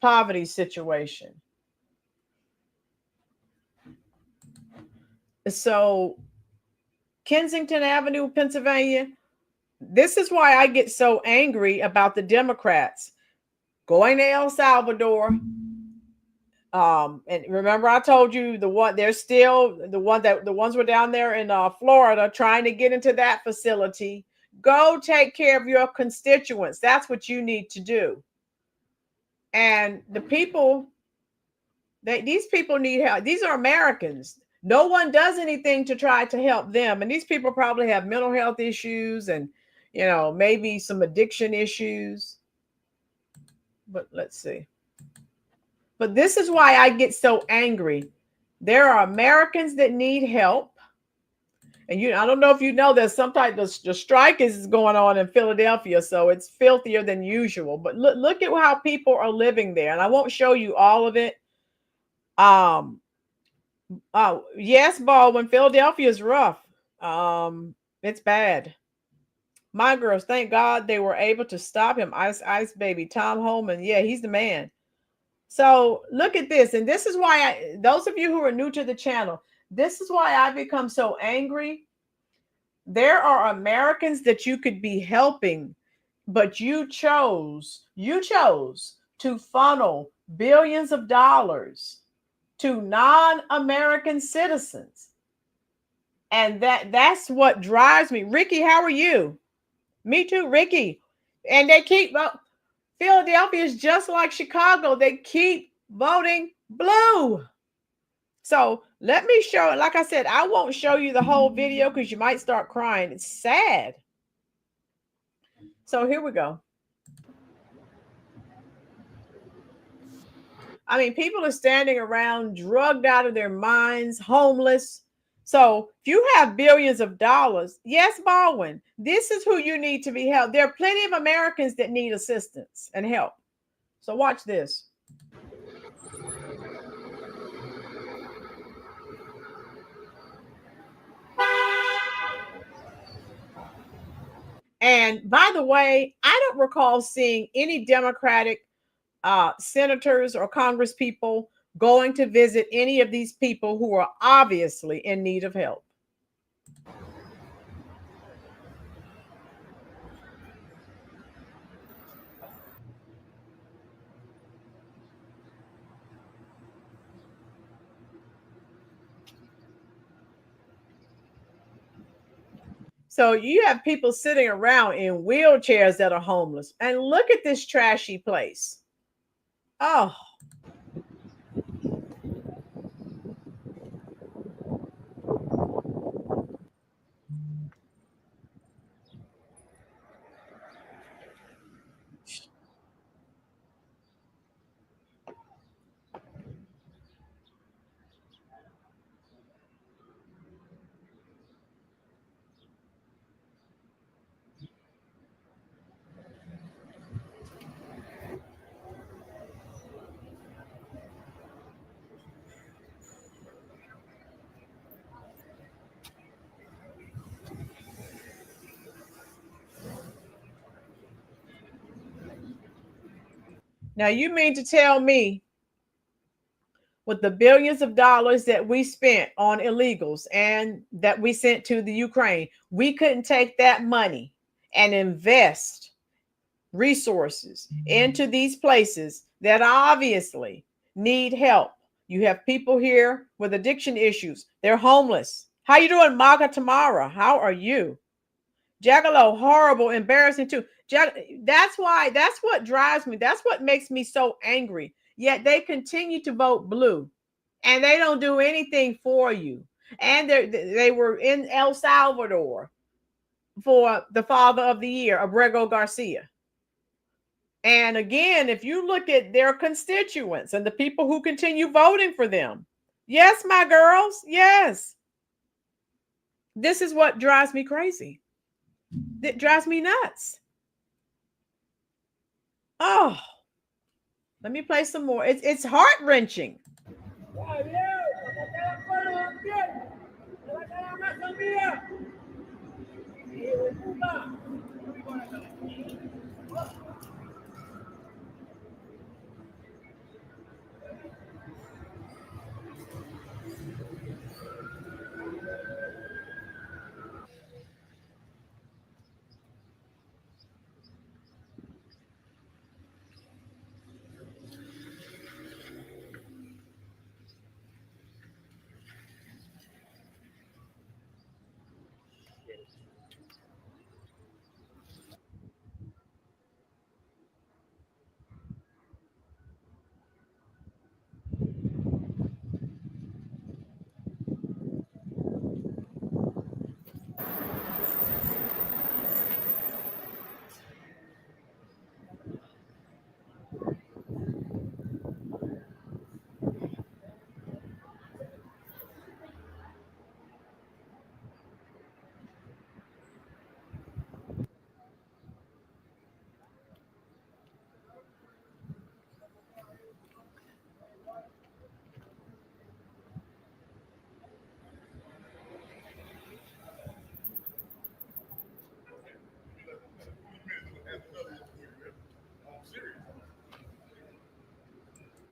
S1: poverty situation. So Kensington Avenue, Pennsylvania, this is why I get so angry about the Democrats going to El Salvador. And remember, I told you the ones were down there in Florida trying to get into that facility. Go take care of your constituents. That's what you need to do. And the people, these people need help. These are Americans. No one does anything to try to help them. And these people probably have mental health issues and, maybe some addiction issues. But let's see. But this is why I get so angry. There are Americans that need help. And I don't know if you know, there's some type of the strike is going on in Philadelphia, so it's filthier than usual. But look at how people are living there. And I won't show you all of it. Yes, Baldwin, Philadelphia is rough. It's bad. My girls, thank God they were able to stop him. Ice baby, Tom Holman. Yeah, he's the man. So look at this. And this is why those of you who are new to the channel, this is why I become so angry. There are Americans that you could be helping, but you chose to funnel billions of dollars to non-American citizens. And that's what drives me. Ricky, how are you? Me too, Ricky. And they keep Philadelphia is just like Chicago. They keep voting blue. So let me show, like I said, I won't show you the whole video because you might start crying. It's sad. So here we go. I mean, people are standing around drugged out of their minds, homeless. So if you have billions of dollars, yes, Baldwin, this is who you need to be helped. There are plenty of Americans that need assistance and help. So watch this. And by the way, I don't recall seeing any Democratic senators or congresspeople going to visit any of these people who are obviously in need of help. So you have people sitting around in wheelchairs that are homeless. And look at this trashy place. Oh. Now, you mean to tell me with the billions of dollars that we spent on illegals and that we sent to the Ukraine, we couldn't take that money and invest resources into these places that obviously need help? You have people here with addiction issues. They're homeless. How you doing, Maga Tamara? How are you? Jackalow, horrible, embarrassing too. That's what drives me. That's what makes me so angry. Yet they continue to vote blue, and they don't do anything for you. And they were in El Salvador for the Father of the Year, Abrego Garcia. And again, if you look at their constituents and the people who continue voting for them, yes, my girls, yes. This is what drives me crazy. It drives me nuts. Oh, let me play some more. It's heart-wrenching.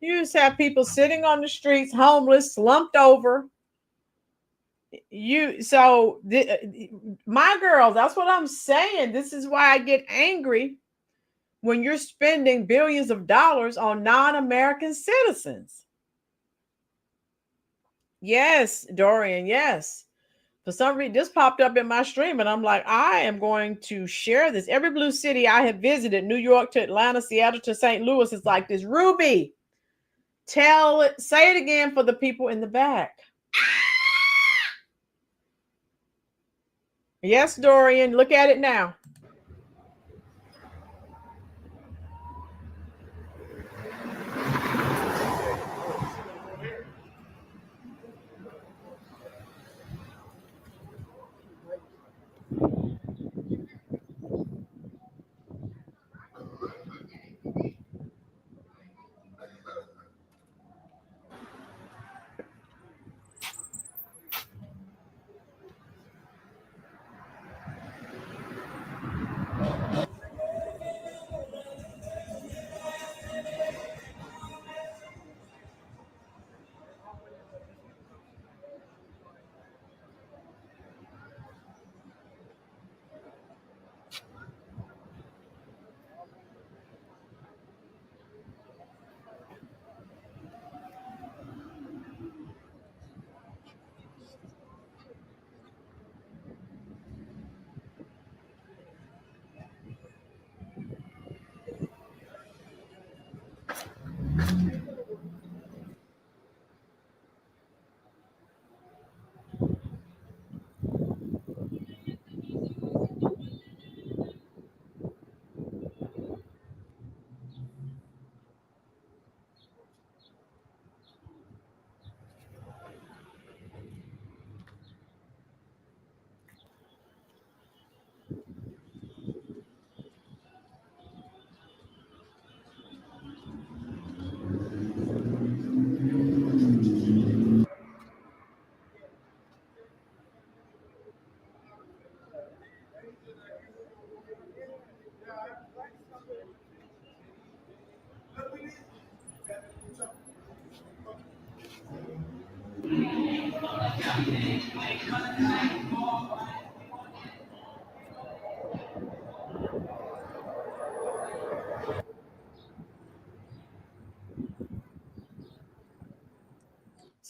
S1: You just have people sitting on the streets, homeless, slumped over. My girls, that's what I'm saying. This is why I get angry when you're spending billions of dollars on non-American citizens. Yes, Dorian, yes. For some reason, this popped up in my stream, and I'm like, I am going to share this. Every blue city I have visited, New York to Atlanta, Seattle to St. Louis, is like this. Ruby, say it again for the people in the back. Yes, Dorian, look at it now.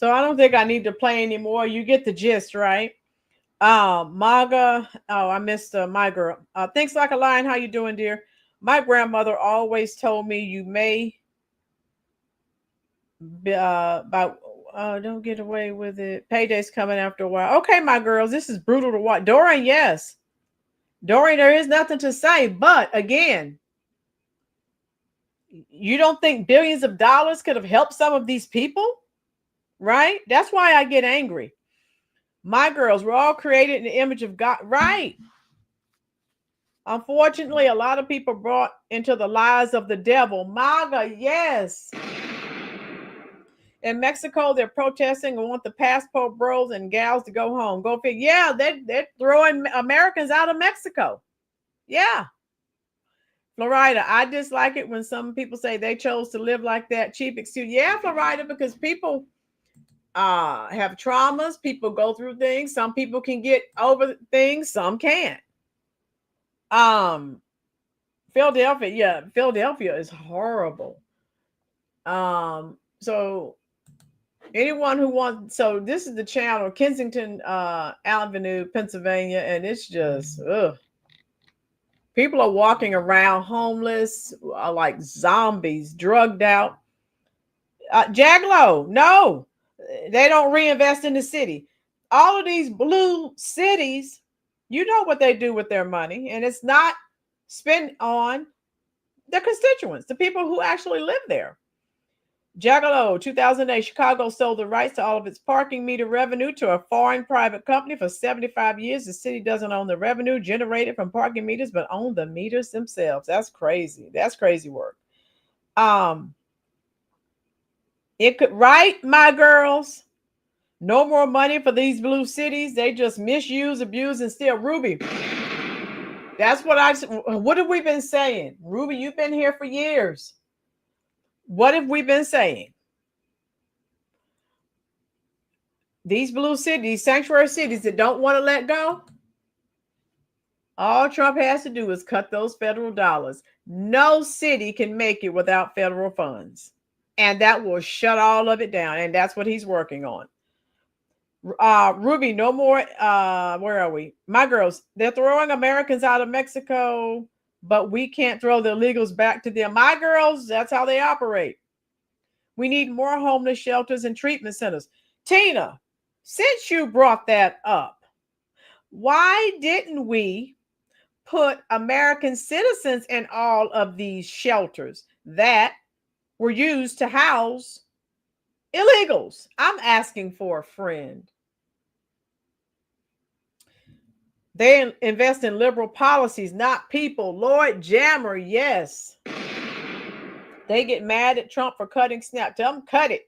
S1: So I don't think I need to play anymore. You get the gist, right? MAGA. Oh, I missed my girl. Thanks like a lion. How you doing, dear? My grandmother always told me you may about don't get away with it. Payday's coming after a while. Okay, my girls, this is brutal to watch. Dorian, yes. Dorian, there is nothing to say. But again, you don't think billions of dollars could have helped some of these people? Right? That's why I get angry. My girls, we're all created in the image of God. Right. Unfortunately, a lot of people brought into the lies of the devil. MAGA, yes. In Mexico, they're protesting and want the passport bros and gals to go home. Go figure. Yeah, they're throwing Americans out of Mexico. Yeah. Florida, I dislike it when some people say they chose to live like that. Cheap excuse. Yeah, Florida, because people have traumas. People go through things. Some people can get over things. Some can't. Philadelphia. Yeah, Philadelphia is horrible. So anyone who wants, so this is the channel, Kensington Avenue, Pennsylvania, and it's just people are walking around homeless, like zombies, drugged out. Jaglow, no, they don't reinvest in the city. All of these blue cities, you know what they do with their money, and it's not spent on the constituents, the people who actually live there. Jagallo, 2008, Chicago sold the rights to all of its parking meter revenue to a foreign private company for 75 years. The city doesn't own the revenue generated from parking meters, but own the meters themselves. That's crazy. That's crazy work. It could, right, my girls? No more money for these blue cities. They just misuse, abuse, and steal. Ruby, that's what have we been saying? Ruby, you've been here for years. What have we been saying? These blue cities, sanctuary cities that don't want to let go, all Trump has to do is cut those federal dollars. No city can make it without federal funds. And that will shut all of it down. And that's what he's working on. Ruby, no more. Where are we? My girls, they're throwing Americans out of Mexico, but we can't throw the illegals back to them. My girls, that's how they operate. We need more homeless shelters and treatment centers. Tina, since you brought that up, why didn't we put American citizens in all of these shelters that were used to house illegals? I'm asking for a friend. They invest in liberal policies, not people. Lord Jammer, yes. They get mad at Trump for cutting SNAP. Tell them, cut it.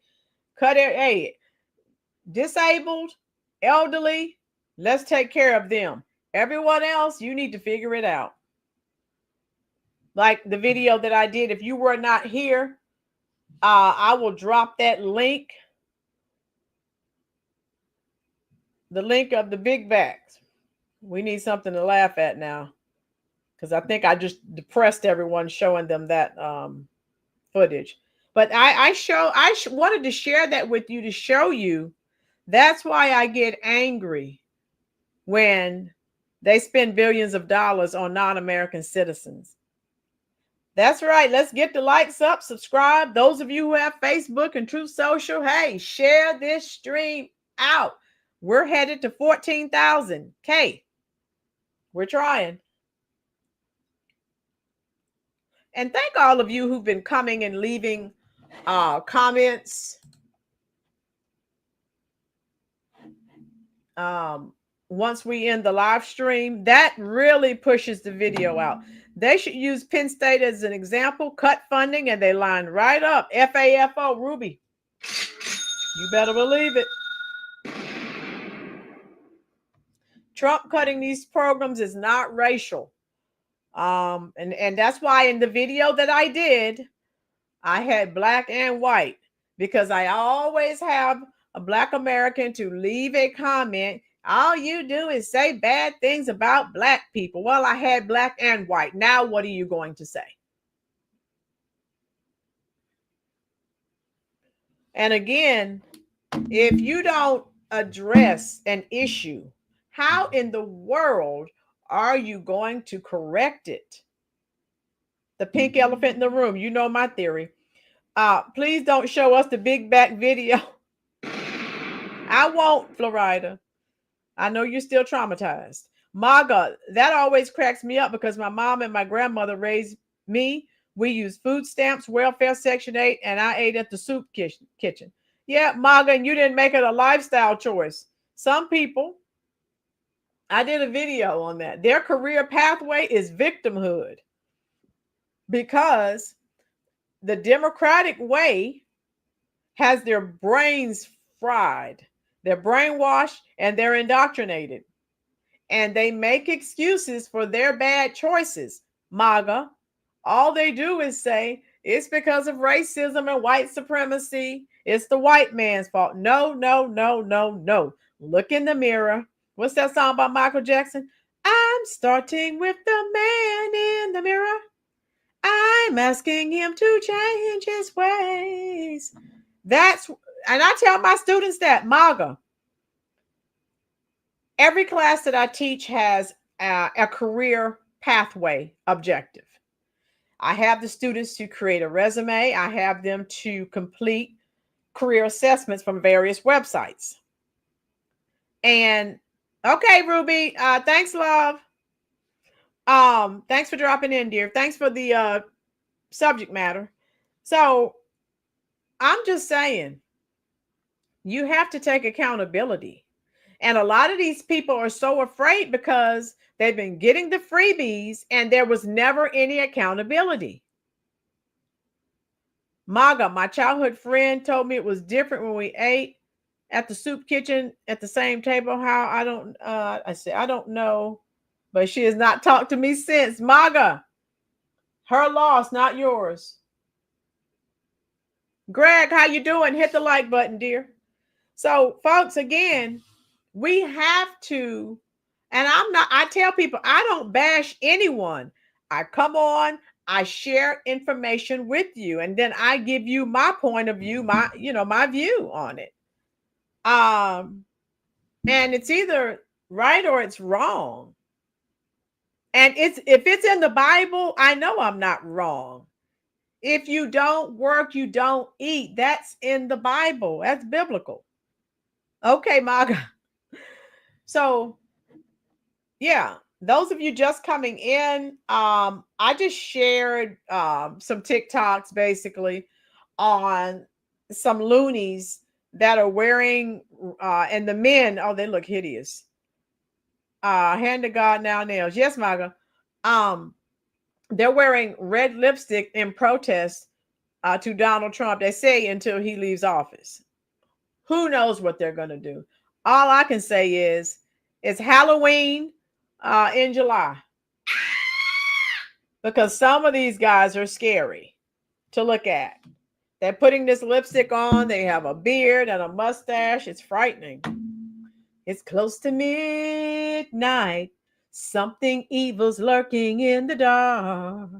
S1: Cut it. Hey, disabled, elderly, let's take care of them. Everyone else, you need to figure it out. Like the video that I did, if you were not here, I will drop that link. The link of the big bags. We need something to laugh at now, because I think I just depressed everyone showing them that footage. But I wanted to share that with you to show you. That's why I get angry when they spend billions of dollars on non-American citizens. That's right. Let's get the likes up, subscribe. Those of you who have Facebook and Truth Social, hey, share this stream out. We're headed to 14,000. Okay. We're trying. And thank all of you who've been coming and leaving comments. Once we end the live stream, that really pushes the video out. They should use Penn State as an example, cut funding, and they line right up. FAFO, Ruby. You better believe it. Trump cutting these programs is not racial. And that's why in the video that I did, I had black and white, because I always have a Black American to leave a comment. All you do is say bad things about Black people. Well, I had black and white. Now, what are you going to say? And again, If you don't address an issue, how in the world are you going to correct it? The pink elephant in the room, you know my theory. Please don't show us the big back video. I won't, Florida. I know you're still traumatized. MAGA, that always cracks me up because my mom and my grandmother raised me. We used food stamps, welfare, Section 8, and I ate at the soup kitchen. Yeah, MAGA, and you didn't make it a lifestyle choice. Some people, I did a video on that. Their career pathway is victimhood because the Democratic way has their brains fried, they're brainwashed, and they're indoctrinated. And they make excuses for their bad choices. MAGA, all they do is say it's because of racism and white supremacy. It's the white man's fault. No, no, no, no, no. Look in the mirror. What's that song by Michael Jackson? I'm starting with the man in the mirror. I'm asking him to change his ways. And I tell my students that, MAGA, every class that I teach has a career pathway objective. I have the students to create a resume. I have them to complete career assessments from various websites. And okay, Ruby, thanks, love. Thanks for dropping in, dear. Thanks for the subject matter. So I'm just saying, you have to take accountability. And a lot of these people are so afraid because they've been getting the freebies and there was never any accountability. MAGA, my childhood friend, told me it was different when we ate at the soup kitchen at the same table. How? I said, I don't know, but she has not talked to me since. MAGA, her loss, not yours. Greg, how you doing? Hit the like button, dear. So, folks, again, we have to, and I tell people, I don't bash anyone. I come on, I share information with you, and then I give you my point of view, my view on it. And it's either right or it's wrong. And if it's in the Bible, I know I'm not wrong. If you don't work, you don't eat. That's in the Bible. That's biblical. Okay, MAGA. So, yeah, those of you just coming in, I just shared some TikToks basically on some loonies that are wearing, and the men, oh, they look hideous. Hand to God now nails. Yes, MAGA. They're wearing red lipstick in protest to Donald Trump. They say until he leaves office. Who knows what they're going to do? All I can say is it's Halloween in July because some of these guys are scary to look at. They're putting this lipstick on. They have a beard and a mustache. It's frightening. It's close to midnight. Something evil's lurking in the dark.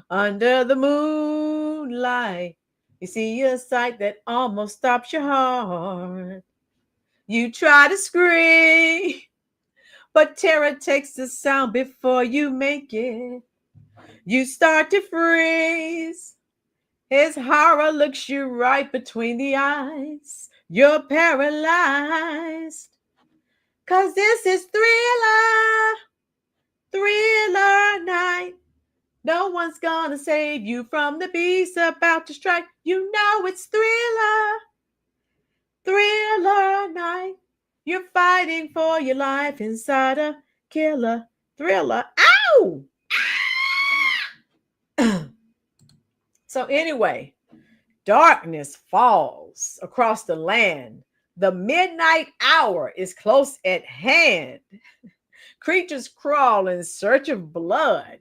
S1: Under the moonlight, you see a sight that almost stops your heart. You try to scream, but terror takes the sound before you make it. You start to freeze. His horror looks you right between the eyes. You're paralyzed. 'Cause this is thriller night. No one's gonna save you from the beast about to strike. You know it's thriller night. You're fighting for your life inside a killer thriller. Ow! So anyway, darkness falls across the land. The midnight hour is close at hand. Creatures crawl in search of blood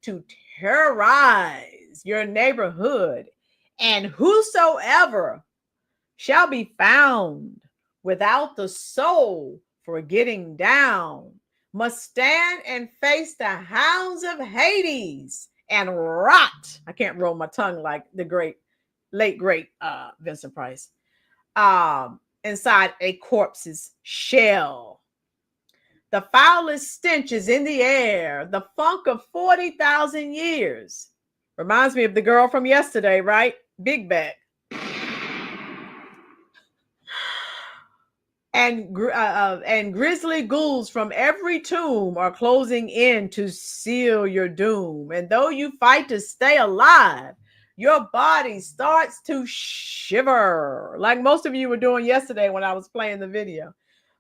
S1: to terrorize your neighborhood, and whosoever shall be found without the soul for getting down must stand and face the hounds of Hades and rot. I can't roll my tongue like the late great Vincent Price. inside a corpse's shell. The foulest stench is in the air, the funk of 40,000 years. Reminds me of the girl from yesterday, right? Big Back. And grisly ghouls from every tomb are closing in to seal your doom. And though you fight to stay alive, your body starts to shiver, like most of you were doing yesterday when I was playing the video.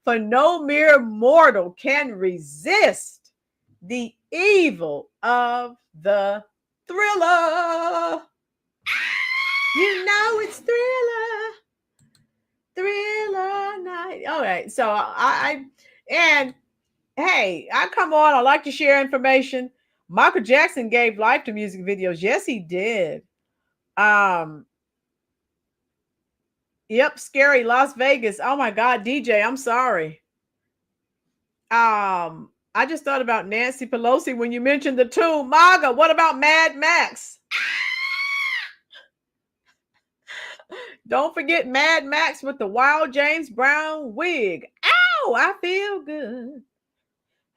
S1: For no mere mortal can resist the evil of the thriller. You know it's thriller night. All right, so and hey, I come on. I like to share information. Michael Jackson gave life to music videos. Yes, he did. Yep, scary Las Vegas. Oh my God, DJ, I'm sorry. I just thought about Nancy Pelosi when you mentioned the tomb. Maga, what about Mad Max? Don't forget Mad Max with the wild James Brown wig. Ow, I feel good.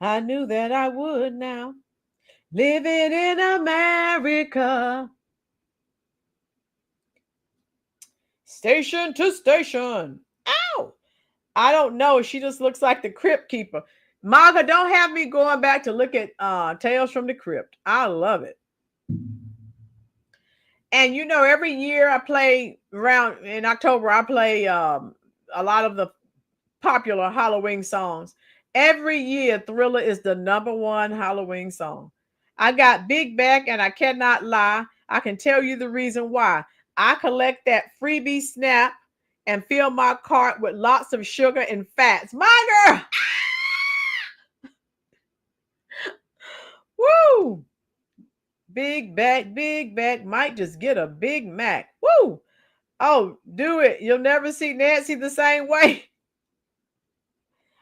S1: I knew that I would now. Living in America. Station to station. Ow. I don't know. She just looks like the Crypt Keeper. Maga, don't have me going back to look at Tales from the Crypt. I love it. And you know, every year I play around in October, I play a lot of the popular Halloween songs. Every year, Thriller is the #1 Halloween song. I got Big Back, and I cannot lie. I can tell you the reason why. I collect that freebie snap and fill my cart with lots of sugar and fats. My girl! Woo! Big Back might just get a Big Mac. Woo! Oh, do it. You'll never see Nancy the same way.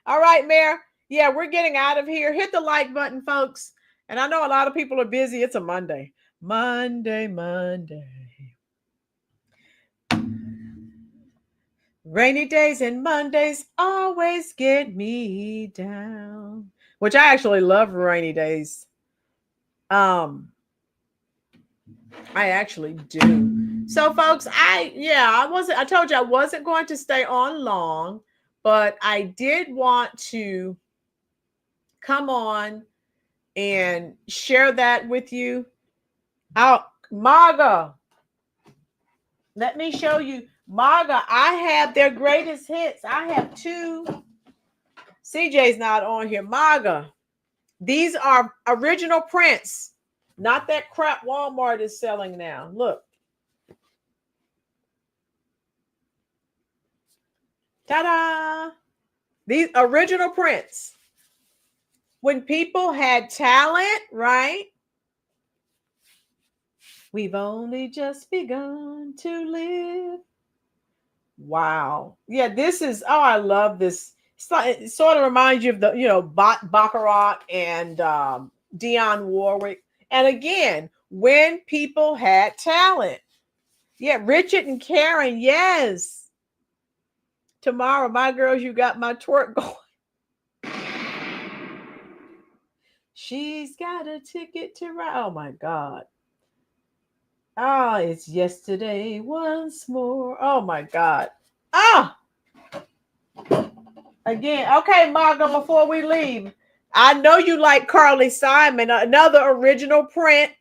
S1: All right, Mayor. Yeah, we're getting out of here. Hit the like button, folks. And I know a lot of people are busy. It's a Monday. Monday. Rainy days and Mondays always get me down. Which I actually love rainy days. I actually do. So, folks, I told you I wasn't going to stay on long, but I did want to come on and share that with you. Maga, let me show you. Maga, I have their greatest hits. I have 2. CJ's not on here. Maga, these are original prints, not that crap Walmart is selling now. Look. Ta-da! These original prints. When people had talent, right? We've only just begun to live. Wow. Yeah, this is, I love this. It sort of reminds you of the, Baccarat and Dionne Warwick. And again, when people had talent. Yeah, Richard and Karen, yes. Tomorrow, my girls, you got my twerk going. She's got a ticket to ride. Oh, my God. Ah, it's yesterday once more. Oh, my God. Again. Okay, Margo, before we leave, I know you like Carly Simon, another original print,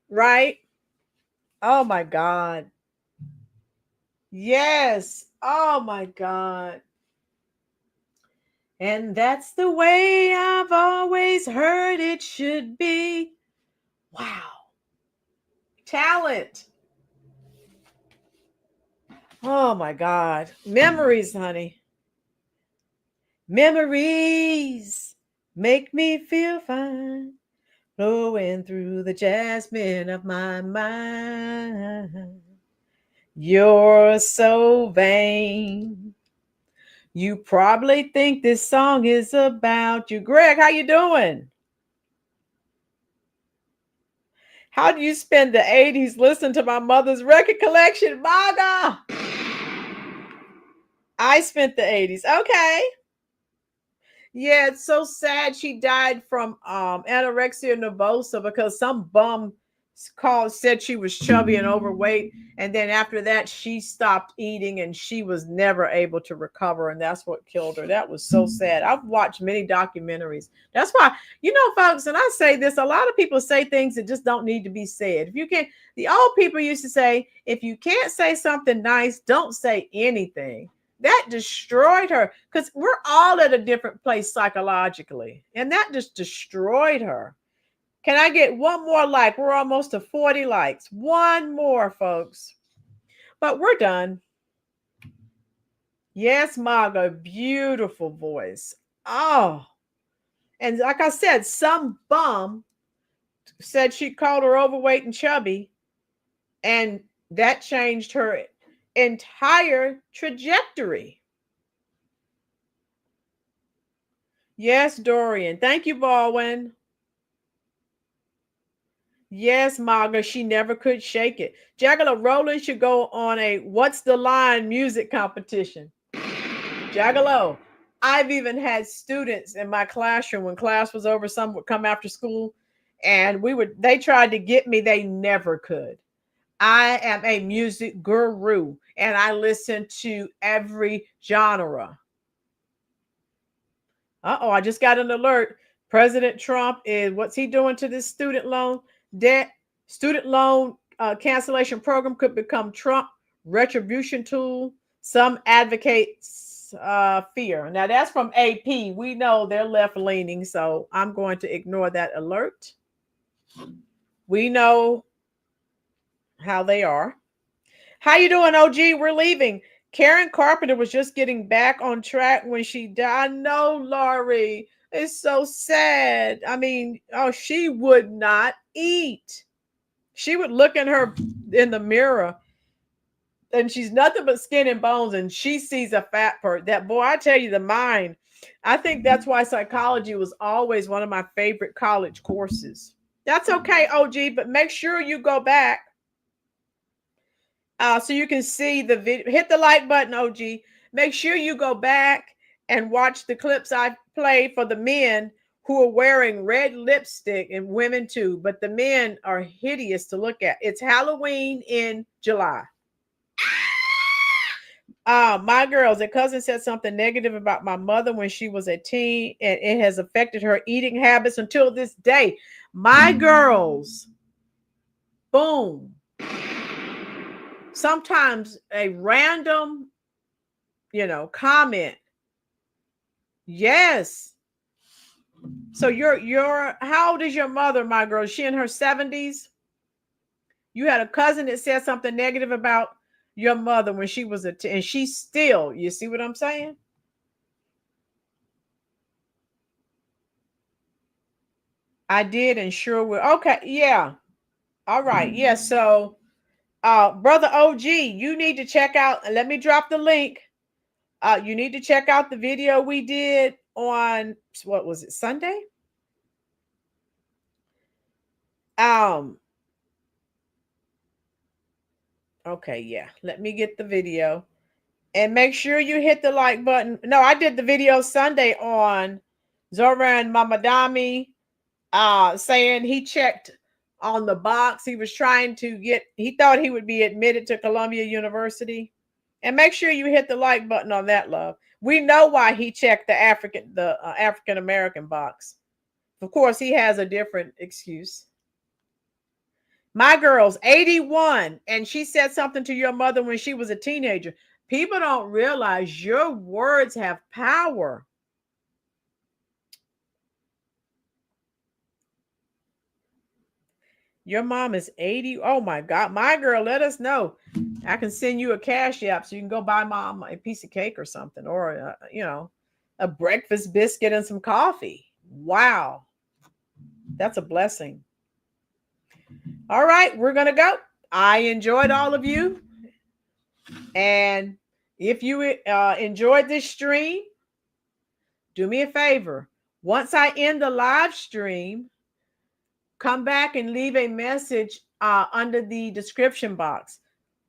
S1: right? Oh, my God. Yes. Oh, my God. And that's the way I've always heard it should be. Wow. Talent. Oh, my God. Memories, honey. Memories make me feel fine, flowing through the jasmine of my mind. You're so vain. You probably think this song is about you. Greg, how you doing? How do you spend the 80s listening to my mother's record collection? Maga! I spent the 80s. Okay. Yeah, it's so sad she died from anorexia nervosa because some bum said she was chubby and overweight, and then after that she stopped eating and she was never able to recover, and that's what killed her. That was so sad. I've watched many documentaries. That's why, folks, and I say this, a lot of people say things that just don't need to be said. If you can't, the old people used to say, if you can't say something nice, don't say anything. That destroyed her because we're all at a different place psychologically, and that just destroyed her. Can I get one more like? We're almost to 40 likes. One more, folks. But we're done. Yes, Maga, beautiful voice. Oh, and like I said, some bum said she called her overweight and chubby, and that changed her entire trajectory. Yes, Dorian. Thank you, Baldwin. Yes, Margaret, she never could shake it. Jaggalo Roland should go on a What's the Line music competition. Jaggalo, I've even had students in my classroom when class was over, some would come after school and they tried to get me, they never could. I am a music guru and I listen to every genre. Uh-oh, I just got an alert. President Trump is, what's he doing to this student loan debt? Student loan cancellation program could become Trump retribution tool. Some advocates fear. Now that's from AP. We know they're left leaning, so I'm going to ignore that alert. We know how they are. How you doing, OG? We're leaving. Karen Carpenter was just getting back on track when she died. No, Laurie, it's so sad. I mean, she would not eat. She would look in the mirror and she's nothing but skin and bones, and she sees a fat person. That boy, I tell you, the mind. I think that's why psychology was always one of my favorite college courses. That's okay, OG, but make sure you go back so you can see the video. Hit the like button, OG. Make sure you go back and watch the clips I played for the men who are wearing red lipstick, and women too, but the men are hideous to look at. It's Halloween in July. My girls, a cousin said something negative about my mother when she was a teen, and it has affected her eating habits until this day. My girls, boom. Sometimes a random, comment. Yes. So how old is your mother, my girl? Is she in her 70s? You had a cousin that said something negative about your mother when she was and she's still, you see what I'm saying? I did and sure will. Okay, yeah. All right. Yeah, so brother OG, you need to check out, let me drop the link. You need to check out the video we did on, what was it, Sunday? Okay, yeah. Let me get the video. And make sure you hit the like button. No, I did the video Sunday on Zoran Mamadami saying he checked on the box. He was trying to he thought he would be admitted to Columbia University. And make sure you hit the like button on that, love. We know why he checked the African American box. Of course, he has a different excuse. My girl's 81, and she said something to your mother when she was a teenager. People don't realize your words have power. Your mom is 80. Oh my God. My girl, let us know. I can send you a cash app so you can go buy mom a piece of cake or something, or, a breakfast biscuit and some coffee. Wow. That's a blessing. All right, we're going to go. I enjoyed all of you. And if you enjoyed this stream, do me a favor. Once I end the live stream, come back and leave a message under the description box.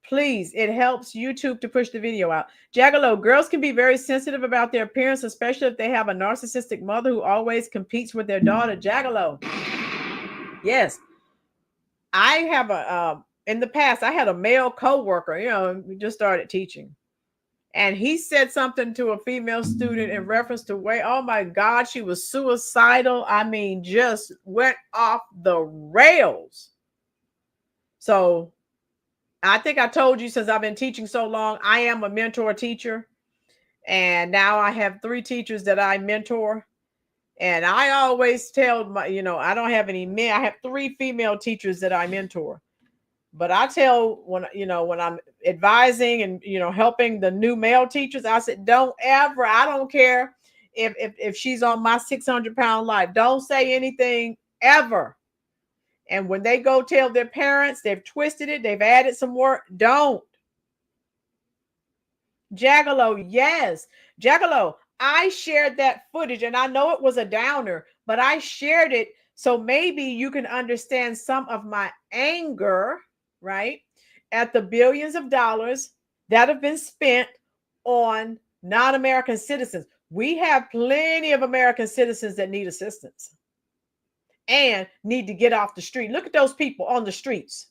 S1: Please, it helps YouTube to push the video out. Jaggalo, girls can be very sensitive about their appearance, especially if they have a narcissistic mother who always competes with their daughter. Jaggalo. Yes. I have in the past, I had a male coworker, we just started teaching. And he said something to a female student in reference to oh my God, she was suicidal. I mean, just went off the rails. So I think I told you, since I've been teaching so long, I am a mentor teacher. And now I have 3 teachers that I mentor. And I always tell I don't have any men. I have 3 female teachers that I mentor. But I tell when I'm advising and, helping the new male teachers, I said, I don't care if she's on my 600-pound life. Don't say anything ever. And when they go tell their parents, they've twisted it, they've added some work, don't. Jaggalo, yes. Jaggalo, I shared that footage, and I know it was a downer, but I shared it so maybe you can understand some of my anger, right, at the billions of dollars that have been spent on non-American citizens. We have plenty of American citizens that need assistance and need to get off the street. Look at those people on the streets.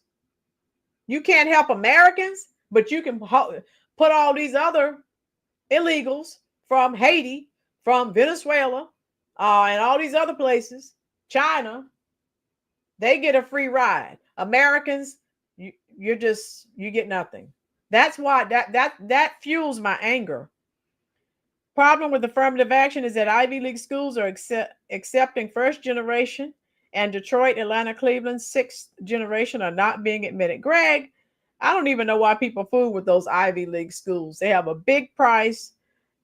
S1: You can't help Americans, but you can put all these other illegals from Haiti, from Venezuela, and all these other places, China. They get a free ride. Americans, you get nothing. That's why that fuels my anger. Problem with affirmative action is that Ivy League schools are accepting first generation, and Detroit, Atlanta, Cleveland, 6th generation are not being admitted. Greg, I don't even know why people fool with those Ivy League schools. They have a big price,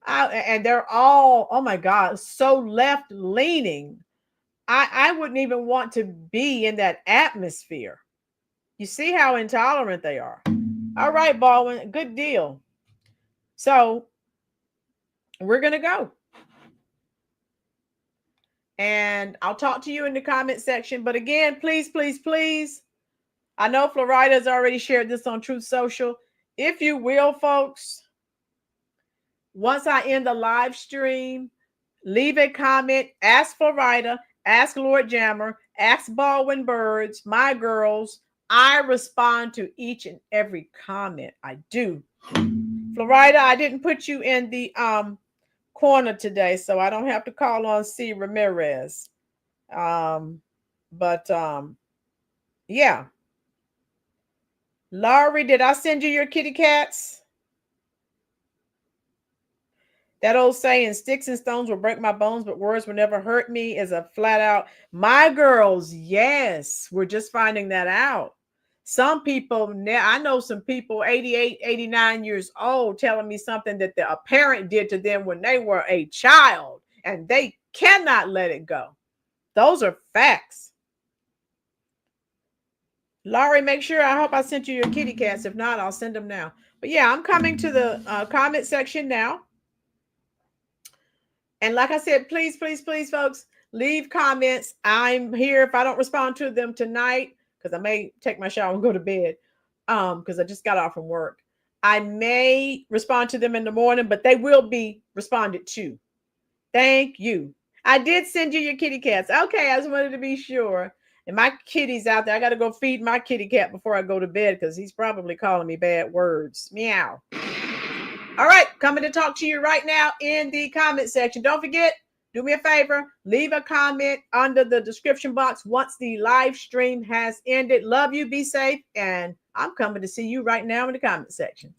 S1: and they're all, oh my God, so left leaning. I wouldn't even want to be in that atmosphere. You see how intolerant they are. All right, Baldwin, good deal. So we're going to go. And I'll talk to you in the comment section. But again, please, please, please. I know Florida has already shared this on Truth Social. If you will, folks, once I end the live stream, leave a comment. Ask Florida. Ask Lord Jammer. Ask Baldwin Birds. My girls. I respond to each and every comment. I do. Florida, I didn't put you in the corner today, so I don't have to call on C. Ramirez. Yeah. Laurie, did I send you your kitty cats? That old saying, sticks and stones will break my bones, but words will never hurt me, is a flat out. My girls, yes, we're just finding that out. Some people, I know some people 88, 89 years old telling me something that a parent did to them when they were a child, and they cannot let it go. Those are facts. Laurie, make sure, I hope I sent you your kitty cats. If not, I'll send them now. But yeah, I'm coming to the comment section now. And like I said, please, please, please, folks, leave comments. I'm here. If I don't respond to them tonight, because I may take my shower and go to bed, because I just got off from work, I may respond to them in the morning, but they will be responded to. Thank you. I did send you your kitty cats. Okay, I just wanted to be sure. And my kitty's out there. I got to go feed my kitty cat before I go to bed, because he's probably calling me bad words. Meow. All right, coming to talk to you right now in the comment section. Don't forget, do me a favor, leave a comment under the description box once the live stream has ended. Love you, be safe, and I'm coming to see you right now in the comment section.